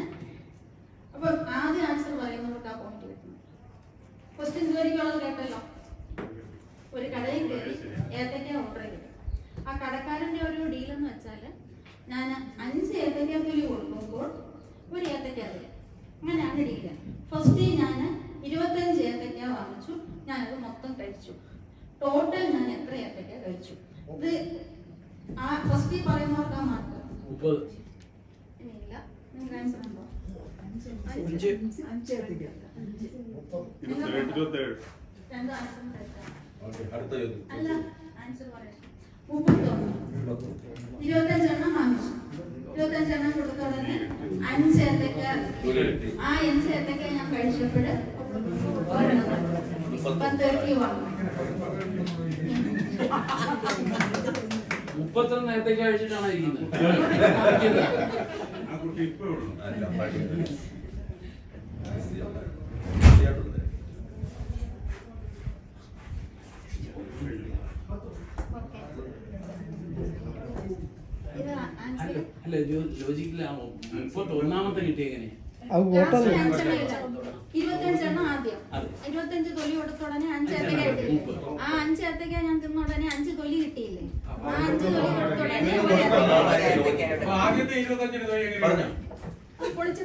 അപ്പൊ ആദ്യം ആൻസർ പറയുന്നവർക്ക് ആ പോയിന്റ് കിട്ടുന്നു. ഫസ്റ്റ് ഇതുവരെയുള്ളത് കേട്ടല്ലോ. ഒരു കടയിൽ കയറി ഏത്തയ്ക്ക ഓർഡർ ചെയ്തു. ആ കടക്കാരന്റെ ഒരു ഡീലെന്ന് വെച്ചാൽ ഞാൻ 5 ഏത്തയ്ക്ക തൊലി കൊടുക്കുമ്പോൾ ഒരു ഏത്തയ്ക്ക തരും. അങ്ങനെയാണ് ഡീല്. ഫസ്റ്റ് ഞാൻ 25 ഏത്തയ്ക്ക വാങ്ങിച്ചു. ഞാനത് മൊത്തം കഴിച്ചു. ടോട്ടൽ ഞാൻ എത്ര ഏത്തയ്ക്ക കഴിച്ചു? ഇത് ആ ഫസ്റ്റ് പറയുന്നവർക്ക് ആ മാർക്ക് ഇല്ല. നിങ്ങൾക്ക് ആൻസർ ഉണ്ടോ? 5 രണ്ട് ആൻസറും തെറ്റാണ്. അല്ല, ആൻസർ പറയാം. 31. 25 എണ്ണം വാങ്ങിച്ചു. 25 എണ്ണം കൊടുത്ത ഉടനെ 5 ഏത്തയ്ക്ക. ആ 5 ഏത്തയ്ക്ക ഞാൻ കഴിച്ചപ്പോൾ 32 നേരത്തേക്ക് കഴിച്ചിട്ടാണ് ഇരിക്കുന്നത്. അല്ല ലോജിക്കലാണോ? 31ാമത്തെ കിട്ടിയ എങ്ങനെയാ? 25 എണ്ണം ആദ്യം 25 തൊലി കൊടുത്ത ഉടനെ 5 ഏത്തയ്ക്ക കിട്ടി. ആ 5 ഏത്തയ്ക്ക ഞാൻ തിന്ന ഉടനെ 5 തൊലി കിട്ടിയില്ലേ? ആ 5 തൊലി കൊടുത്ത ഉടനെ ആദ്യത്തെ 25 തൊലി എങ്ങനെയാണ്? പൊളിച്ചു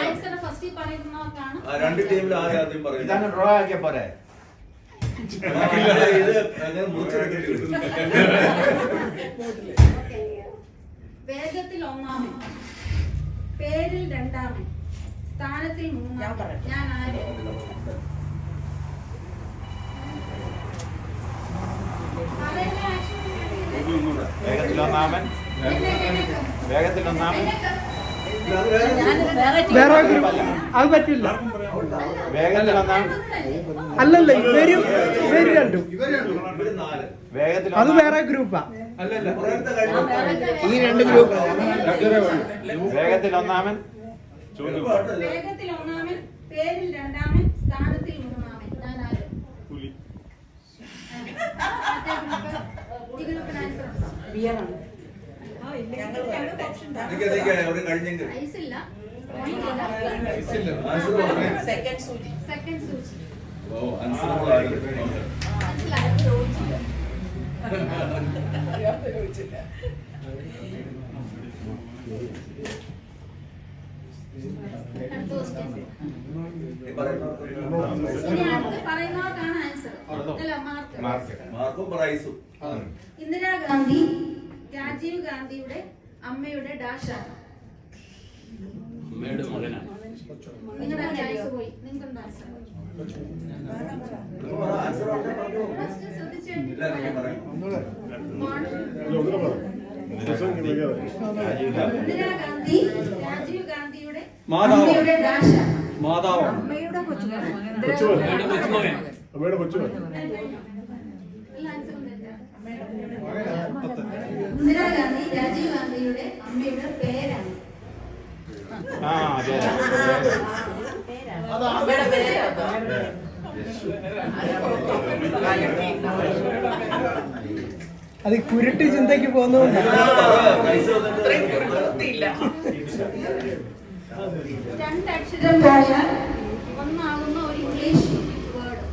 ആൻസർ ഫസ്റ്റ് പറയുന്നവർക്കാണ്. 2 ടീമിൽ ആദ്യം പറയുന്നത് ഡ്രോ ആക്കിയ പോരെ. വേഗത്തിൽ 1-ാമൻ, പേരിൽ 2-ാമൻ, സ്ഥാനത്തിൽ 3-ാമൻ. ഞാൻ ആര്? വേഗത്തിൽ 1-ാമൻ. വേഗത്തിൽ 1-ാമൻ. അത് പറ്റില്ല. വേഗത്തിൽ 1-ാമൻ. അല്ലല്ല, ഇവര് രണ്ടും വേഗത്തിൽ അത് വേറെ ഗ്രൂപ്പാ. ഈ 2 ഗ്രൂപ്പ്. വേഗത്തിൽ 1-ാമൻ. വേഗത്തിൽ 1-ാമൻ, പേരിൽ 2-ാമൻ, സ്ഥാനത്തിൽ 3-ാമൻ. ഞാൻ ആര്? ഈ ഗ്രൂപ്പിന് ആൻസർ ഉണ്ടോ? ഐസില്ല. സെക്കൻഡ് സൂചി. പറയുന്നവർക്കാണ് ആൻസർ. അല്ല, മാർക്കും പ്രൈസും. ഇന്ദിരാഗാന്ധി രാജീവ് ഗാന്ധിയുടെ അമ്മയുടെ ഡാഷാണ്. അമ്മയുടെ മകനാണ്. നിങ്ങളുടെ ആൻസർ പോയി. നിങ്ങളുടെ ആൻസർ ഇന്ദിരാഗാന്ധി രാജീവ് ഗാന്ധിയുടെ അമ്മയുടെ ഡാഷാണ്. അമ്മയുടെ കൊച്ചുമകൻ. എല്ലാ ആൻസറും തെറ്റാണ്. ഇന്ദിരാഗാന്ധി രാജീവ് ഗാന്ധിയുടെ അമ്മയുടെ പേരാണ്. അത് കുരുട്ടി ചിന്തയ്ക്ക് പോകുന്നതുകൊണ്ട് രണ്ടക്ഷരം പോയാൽ ഒന്നാകുന്ന ഒരു ഇംഗ്ലീഷ് വേർഡ്.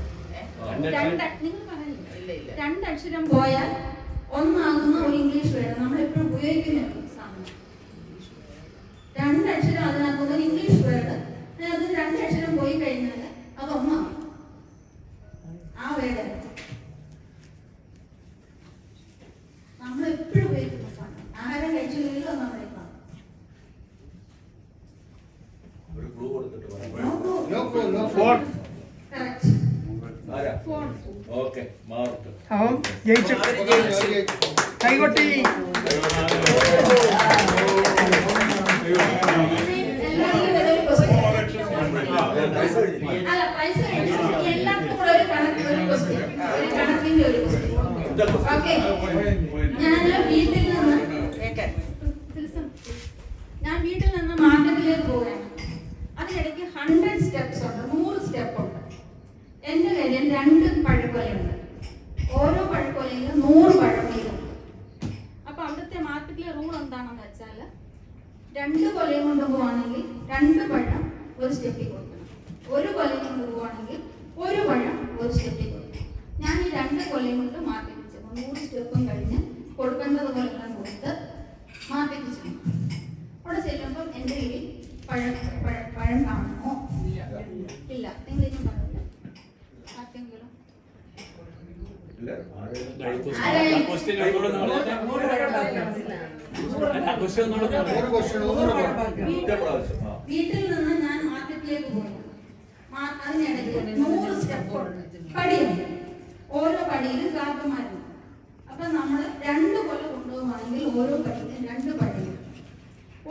രണ്ടക്ഷരം പോയാൽ ഒന്നാകുന്ന ഒരു ഇംഗ്ലീഷ് വേർഡ് നമ്മൾ എപ്പോഴും ഉപയോഗിക്കുന്ന സാധനം. രണ്ടക്ഷരം അതിനകത്തുന്ന ഒരു ഇംഗ്ലീഷ് വേർഡ്, അതിനകത്ത് രണ്ടക്ഷരം പോയി കഴിഞ്ഞാൽ അത് ഒന്നാകും. ആ വേർഡ് നമ്മൾ എപ്പോഴും ഉപയോഗിക്കുന്ന സാധനം. ആഹാരം കഴിച്ചില്ലെങ്കിലും അത് നമ്മളെ കാണും. ഒരു ക്ലൂ കൊടുത്തിട്ട് പറയാം. കറക്റ്റ്. ആരാ? ഫോൺ. Okay, mark. അവൻ ജയിച്ചു. കൈകൊട്ടി. അല്ല, പൈസ എല്ലാവർക്കും കൂടെ ഒരു കണക്കിന്റെ ഒരു ക്വസ്റ്റ്യൻ. ഓക്കെ, ഞാൻ വീട്ടിൽ നിന്ന് മാർക്കറ്റിലേക്ക് പോവുകയാണ്. അതിനിടയ്ക്ക് 100 സ്റ്റെപ്സ് ഉണ്ട്, 100 സ്റ്റെപ്പ് ഉണ്ട്. എന്റെ കയ്യിൽ 2 പഴക്കൊലയുണ്ട്. ഓരോ പഴക്കൊലയിലും 100 പഴം വീതം. അപ്പൊ അവിടുത്തെ മാർക്കറ്റിലെ റൂൾ എന്താണെന്ന് വെച്ചാൽ 2 കൊലയും കൊണ്ട് പോവാണെങ്കിൽ 2 പഴം ഒരു സ്റ്റെപ്പിൽ കൊടുക്കണം. 1 കൊലയും കൊണ്ട് പോവാണെങ്കിൽ 1 പഴം ഒരു സ്റ്റെപ്പിൽ കൊടുക്കണം. ഞാൻ ഈ 2 കൊലയും കൊണ്ട് മാർക്കറ്റിൽ ചെന്നു. 100 സ്റ്റെപ്പും കഴിഞ്ഞ് കൊടുക്കേണ്ടത് പോലെ എല്ലാം കൊടുത്ത് മാർക്കറ്റിൽ ചെന്നു. അവിടെ ചെല്ലുമ്പോൾ എന്റെ കയ്യിൽ പഴം കാണുമോ? ഇല്ല. നിങ്ങളിന്നും പറഞ്ഞില്ല. ആർക്കെങ്കിലും വീട്ടിൽ നിന്ന് ഞാൻ മാർക്കറ്റിലേക്ക് പോയി. അതിനിടയ്ക്ക് 100 സ്റ്റെപ്പ് പടിയുണ്ട്. ഓരോ പടിയിലും കാർഡുമാരുണ്ട്. അപ്പൊ നമ്മൾ 2 കൊല കൊണ്ടുപോകുവാണെങ്കിൽ ഓരോ പടിയിലും 2 പടിയും,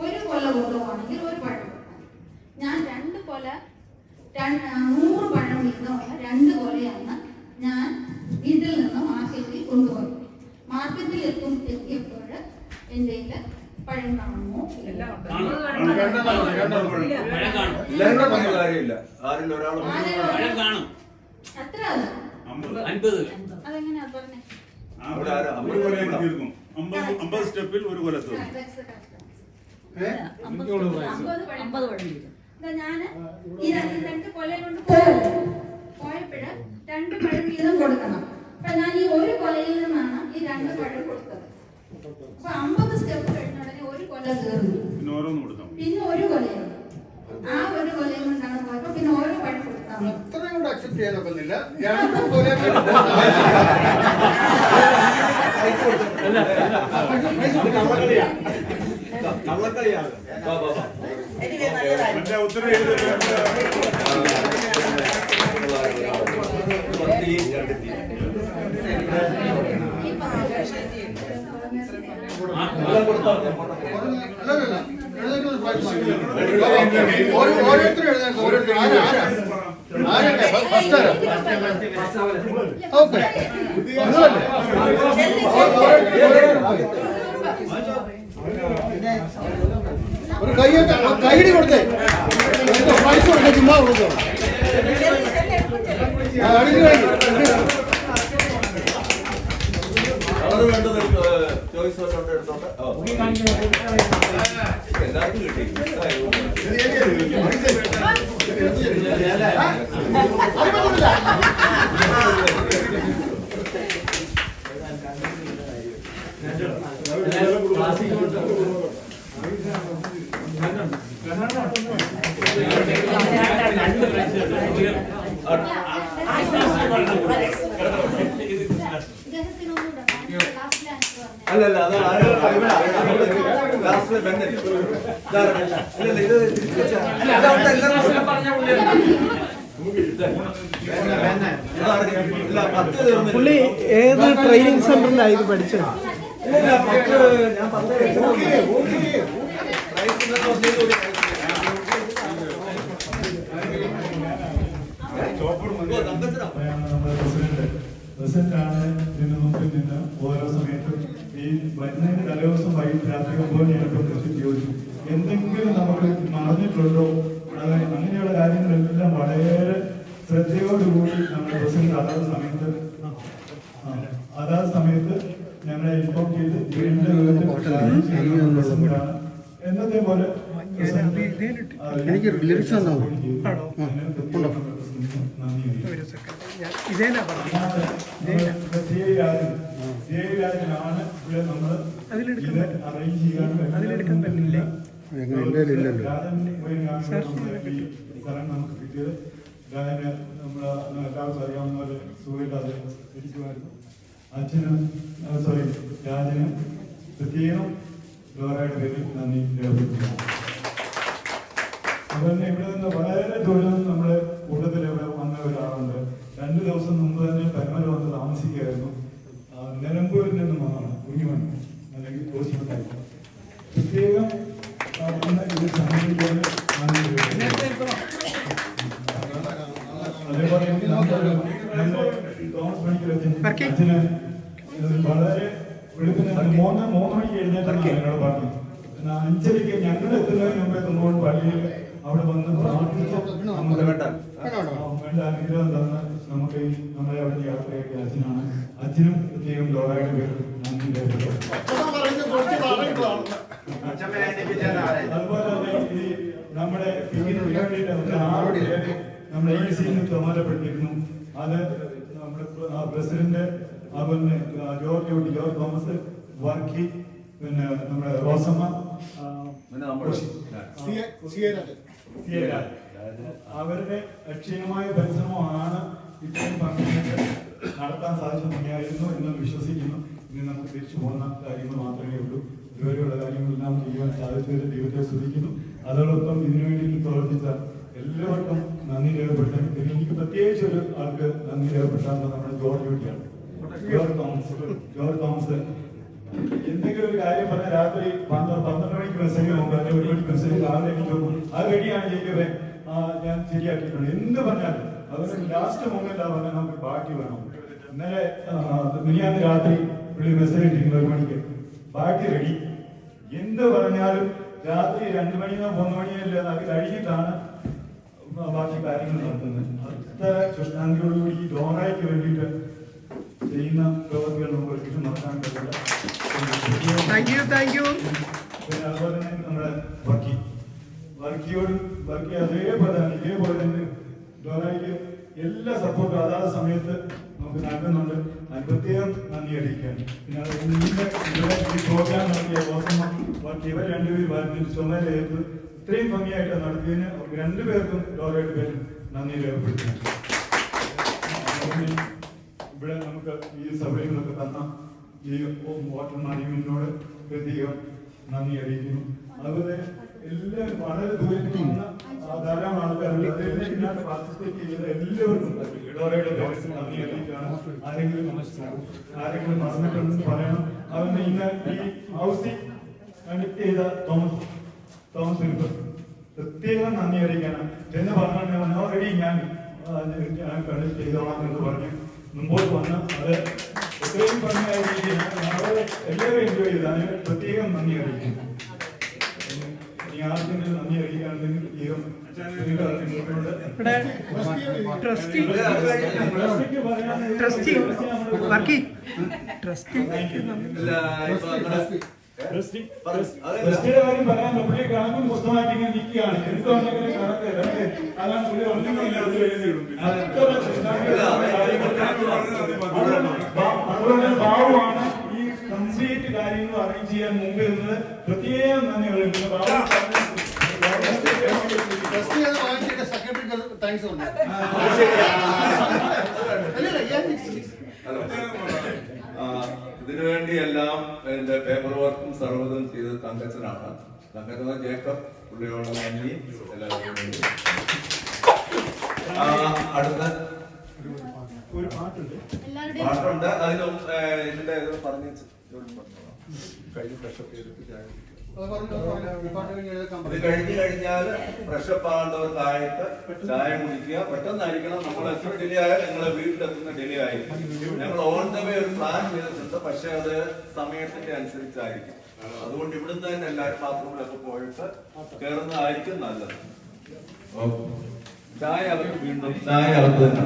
1 കൊല കൊണ്ടുപോകുവാണെങ്കിൽ 1 പഴം. ഞാൻ 2 കൊല 100 പഴം വീതമുള്ള 2 കൊലയാണ് ഞാൻ വീട്ടിൽ നിന്ന് മാർക്കറ്റിൽ കൊണ്ടുപോയി. മാർക്കറ്റിൽ എത്തിയപ്പോൾ എൻ്റെ പഴം കാണുമോ? അത്ര അതെങ്ങനെയാ പറഞ്ഞേ? 50 സ്റ്റെപ്പിൽ 1 കൊല തീർന്നു. ഞാന് ഈ 2 കൊലയും കൊണ്ട് പോയപ്പോഴ് 2 പഴം വീതം കൊടുക്കണം. അപ്പൊ ഞാൻ ഈ 1 കൊലയിൽ നിന്നാണ് ഈ 2 പഴം കൊടുത്തത്. അപ്പൊ 50 സ്റ്റെപ്പ് കഴിഞ്ഞ ഉടനെ 1 കൊല തീർന്നു. പിന്നെ 1 കൊലയുണ്ട്. ആ 1 കൊലയും കൊണ്ടാണ് പോയപ്പോ പിന്നെ ഓരോ പഴം കൊടുത്താൽ അത്രയും കൂടെ അക്സെപ്റ്റ് ചെയ്യാൻ ഒക്കുന്നില്ല. 2 കൊലയും ഉത്തരം എഴുതി ഓരോരുത്തരും എഴുതാൻ ഓക്കെ ഒരു കൈയടി കൊടുത്തേ. പൈസ കൊടുത്തേ, ചുമ്മാ കൊടുത്തോ. ചോയ്സ് എടുത്തോട്ടെ. എല്ലാവർക്കും കിട്ടി. അല്ലല്ല, അത് ലാസ്റ്റ് പുള്ളി ഏത് ട്രെയിനിങ് സെന്ററിലാണ് ഇത് പഠിച്ചത്? ഞാൻ പ്രസിഡന്റാണ് ഇതിന് മുമ്പിൽ നിന്ന് വരുന്നതിന് തലേദിവസം വൈകിട്ട് രാത്രി 9 മണിയൊക്കെ വിളിച്ച് ചോദിച്ചു എന്തെങ്കിലും നമുക്ക് മറന്നിട്ടുണ്ടോ. അങ്ങനെയുള്ള കാര്യങ്ങളെല്ലാം വളരെ ശ്രദ്ധയോടുകൂടി നമ്മുടെ പ്രസിഡന്റ് അതാത് സമയത്ത് ഞങ്ങളെ ഇൻഫോം ചെയ്ത് എന്നത്തെ പോലെ എനിക്ക് ലിറിക്സ് രാജനാണ് ഇവിടെ നമ്മൾ അറേഞ്ച് ചെയ്യാനും സ്ഥലം നമുക്ക് കിട്ടിയത്. രാജന് നമ്മളെ എല്ലാവർക്കും അറിയാവുന്ന പോലെ സുഖമില്ലാതെ ഇരിക്കുമായിരുന്നു. രാജന് പ്രത്യേകം ലോറയുടെ പേരിൽ നന്ദി രേഖപ്പെടുത്തുന്നു. അതുപോലെ ഇവിടെ നിന്ന് വളരെ ദൂരം നമ്മുടെ കൂട്ടത്തിൽ ഇവിടെ വന്ന ഒരാളുണ്ട്. 2 ദിവസം മുമ്പ് തന്നെ പരമല വന്ന് താമസിക്കുകയായിരുന്നു. നിലമ്പൂരിൽ നിന്നും വന്നാണ് കുഞ്ഞുമൺ അല്ലെങ്കിൽ കോശിമത്തായി. പ്രത്യേകം ഇത് സമ്മതിക്കാൻ അതേപോലെ തോമസ് പണിക്കർ അച്ഛന് വളരെ വെളുപ്പിന് 3 മണിക്ക് എഴുന്നേറ്റാണ് ഞങ്ങളുടെ പാർട്ടി. 5:30 ഞങ്ങൾ എത്തുന്നതിന് മുമ്പേ തൊണ്ണൂറ് പള്ളിയിൽ അവിടെ വന്ന് പ്രാർത്ഥിച്ച് നമ്മുടെ വേണ്ട അനുഗ്രഹം തന്ന് നമുക്ക് നമ്മളെ അവിടെ യാത്രയാക്കിയ അച്ഛനാണ്. അച്ഛനും പ്രത്യേകം ലോറയുടെ പേരിൽ നന്ദി രേഖപ്പെടുത്തുന്നു. അതുപോലെ തന്നെ ഈ നമ്മുടെ നമ്മുടെ EC ചുമതലപ്പെട്ടിരുന്നു. അത് നമ്മുടെ പ്രസിഡന്റ് അതുപോലെ ജോർജ് തോമസ് വർക്കി, പിന്നെ നമ്മുടെ റോസമ്മ, അവരുടെ അക്ഷീണമായ പരിശ്രമമാണ് ഇത്രയും പങ്കെടുത്ത് നടത്താൻ സാധിച്ചിട്ടുണ്ടായിരുന്നു എന്ന് വിശ്വസിക്കുന്നു. ഇനി നമുക്ക് തിരിച്ചു പോകുന്ന കാര്യങ്ങൾ മാത്രമേ ഉള്ളൂ. ഇതുവരെയുള്ള കാര്യങ്ങളെല്ലാം ചെയ്യാൻ സാധിച്ചതിൽ ദൈവത്തെ സ്തുതിക്കുന്നു. അതോടൊപ്പം ഇതിനുവേണ്ടി പ്രവർത്തിച്ച എല്ലാവർക്കും നന്ദി രേഖപ്പെട്ടു. എനിക്ക് പ്രത്യേകിച്ച് ഒരു ആൾക്ക് നന്ദി രേഖപ്പെട്ടാൽ നമ്മുടെ ജോർജ് തോമസ് എന്തെങ്കിലും ഒരു കാര്യം പറഞ്ഞ രാത്രി 12 മണിക്ക് മെസ്സേജ് നോക്കുക, 1 മണിക്ക് മെസ്സേജ് രാവിലെ എനിക്ക് നോക്കും. അത് റെഡിയാണ് ചെയ്തവരെ ഞാൻ ശരിയാക്കിയിട്ടുണ്ട്. എന്ത് പറഞ്ഞാലും അതുകൊണ്ട് ലാസ്റ്റ് മൊമെന്റ് പറഞ്ഞാൽ നമുക്ക് ബാക്കി വേണം. ഇന്നലെ മിനിയാന്ന് രാത്രി പുള്ളി മെസ്സേജ് ഇട്ടിരിക്കുന്നു 1 മണിക്ക്, ബാക്കി റെഡി. എന്ത് പറഞ്ഞാലും രാത്രി 2 മണിയോ 3 മണിയോ ഇല്ല, അത് കഴിഞ്ഞിട്ടാണ് ബാക്കി കാര്യങ്ങൾ നടത്തുന്നത്. അത്ര ശുഷ്കാന്തിയോടുകൂടി ഈ ഡോണയ്ക്ക് വേണ്ടിയിട്ട് ചെയ്യുന്ന പ്രവർത്തികൾ നമുക്ക് ഒരിക്കലും നടത്താൻ പറ്റില്ല. പിന്നെ അതുപോലെ തന്നെ നമ്മുടെ വർക്കി അതേപോലെ തന്നെ ഡോണയ്ക്ക് എല്ലാ സപ്പോർട്ടും അതാത് സമയത്ത് നമുക്ക് നൽകുന്നുണ്ട്. അത് പ്രത്യേകം നന്ദി അറിയിക്കുകയാണ്. പിന്നെ ഈ പ്രോഗ്രാം നടത്തിയ വർക്കി ഇവർ 2 പേര് വരുന്നതിന് ചുമതലയേറ്റ് ഇത്രയും ഭംഗിയായിട്ട് നടത്തിയതിന് അവർക്ക് 2 പേർക്കും ഡോറയുടെ പേരിൽ നന്ദി രേഖപ്പെടുത്തുന്നു. ഇവിടെ നമുക്ക് ഈ സൗകര്യങ്ങളൊക്കെ തന്ന ഈ വാട്ടർ മാനേജ്മെന്റിനോട് പ്രത്യേകം നന്ദി അറിയിക്കുന്നു. അതുപോലെ എല്ലാവരും വളരെ ദൂരത്തിൽ വന്ന ധാരാളം ആൾക്കാരുണ്ട്. അതിൽ പാർട്ടിസിപ്പേറ്റ് ചെയ്ത എല്ലാവർക്കും ഡോറയുടെ പേരിൽ നന്ദി അറിയിക്കുകയാണ്. ആരെങ്കിലും മറന്നിട്ടുണ്ടെന്ന് പറയണം. അതുകൊണ്ട് ഇന്ന് ഈ ഹൗസിംഗ് കണ്ടക്ട് ചെയ്ത തോമസ് ഫിലിപ്പ് പ്രത്യേകം നന്ദി അറിയിക്കണം. എന്ന് പറഞ്ഞാൽ ഓൾറെഡി ഞാൻ കണ്ടക്ട് ചെയ്തോളാം എന്ന് പറഞ്ഞ് മുമ്പോട്ട് വന്ന് അത് എത്രയും ഭംഗിയായ രീതിയിൽ എല്ലാവരും എൻജോയ് ചെയ്ത് അതിന് പ്രത്യേകം നന്ദി അറിയിക്കുന്നു. ഇനി ആർക്കെങ്കിലും നന്ദി അറിയിക്കാണെങ്കിൽ ട്രസ്റ്റിയുടെ കാര്യം പറയാൻ പുള്ളി കണക്കും പുസ്തകമായിട്ട് ഇങ്ങനെ നിൽക്കുകയാണ്. എന്തുകൊണ്ടെങ്കിലും കണക്ക് അതാണ് പുള്ളി അതുകൊണ്ട് ബാബുവാണ് ഈ കംപ്ലീറ്റ് കാര്യങ്ങൾ അറേഞ്ച് ചെയ്യാൻ മുമ്പ് ഇരുന്നത്. പ്രത്യേകം നന്ദി പറയുന്നത് ഇതിനുവേണ്ടിയെല്ലാം എന്റെ പേപ്പർ വർക്കും സർവ്വതും ചെയ്തത് തങ്കച്ചനാണ്. തങ്കച്ചൻ ജേക്കബ് പുള്ളിയോട് നന്ദി എല്ലാവർക്കും. അടുത്ത ഒരു പാട്ടുണ്ട്. അതിനും ഇതിന്റെ പറഞ്ഞു കഴിഞ്ഞ പ്രശ്നം ഇത് കഴിഞ്ഞു കഴിഞ്ഞാൽ ഫ്രഷപ്പ് ആകേണ്ടവർക്കായിട്ട് ചായ കുടിക്കുക. പെട്ടെന്നായിരിക്കണം. നമ്മൾ എത്ര ഡിലേ ആയാൽ നിങ്ങളെ വീട്ടിലെത്തുന്ന ഡിലേ ആയിരിക്കും. ഞങ്ങൾ ഓൺ ദ വേ ഒരു പ്ലാൻ ചെയ്തിട്ടുണ്ട്, പക്ഷെ അത് സമയത്തിന്റെ അനുസരിച്ചായിരിക്കും. അതുകൊണ്ട് ഇവിടുന്ന് തന്നെ എല്ലാവരും ബാത്റൂമിലൊക്കെ പോയിട്ട് കയറുന്നതായിരിക്കും നല്ലത്. ചായ അവർക്ക് വീണ്ടും ചായ അവർക്ക് തന്നെ.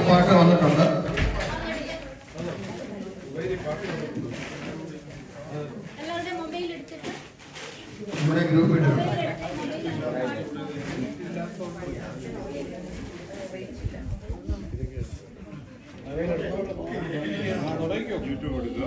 പാട്ട് വന്നിട്ടുണ്ട്. നമ്മുടെ ഗ്രൂപ്പിൽ യൂട്യൂബ് എടുക്കുക.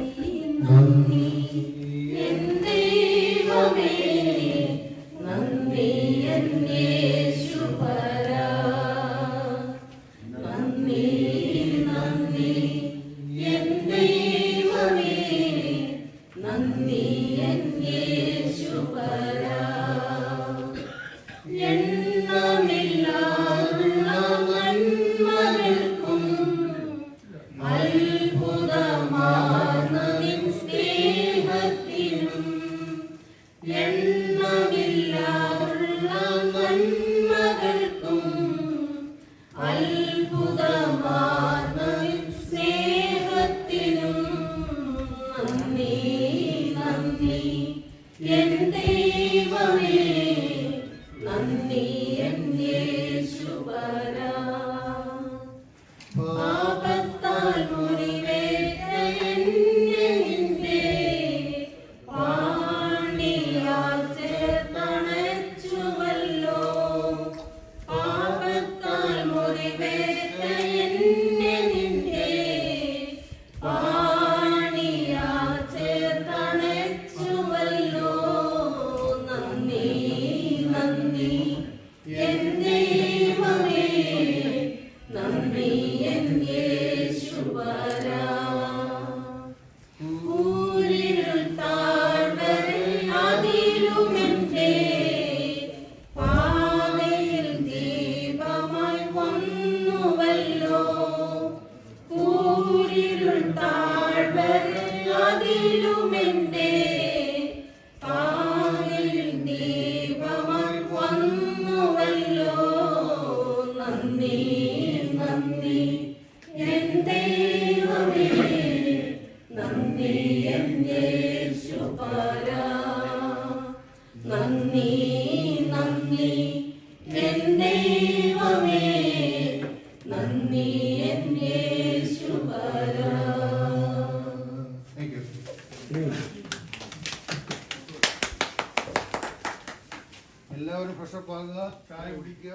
എല്ലാവരും ഫ്രഷപ്പ് ആകുക, ചായ കുടിക്കുക.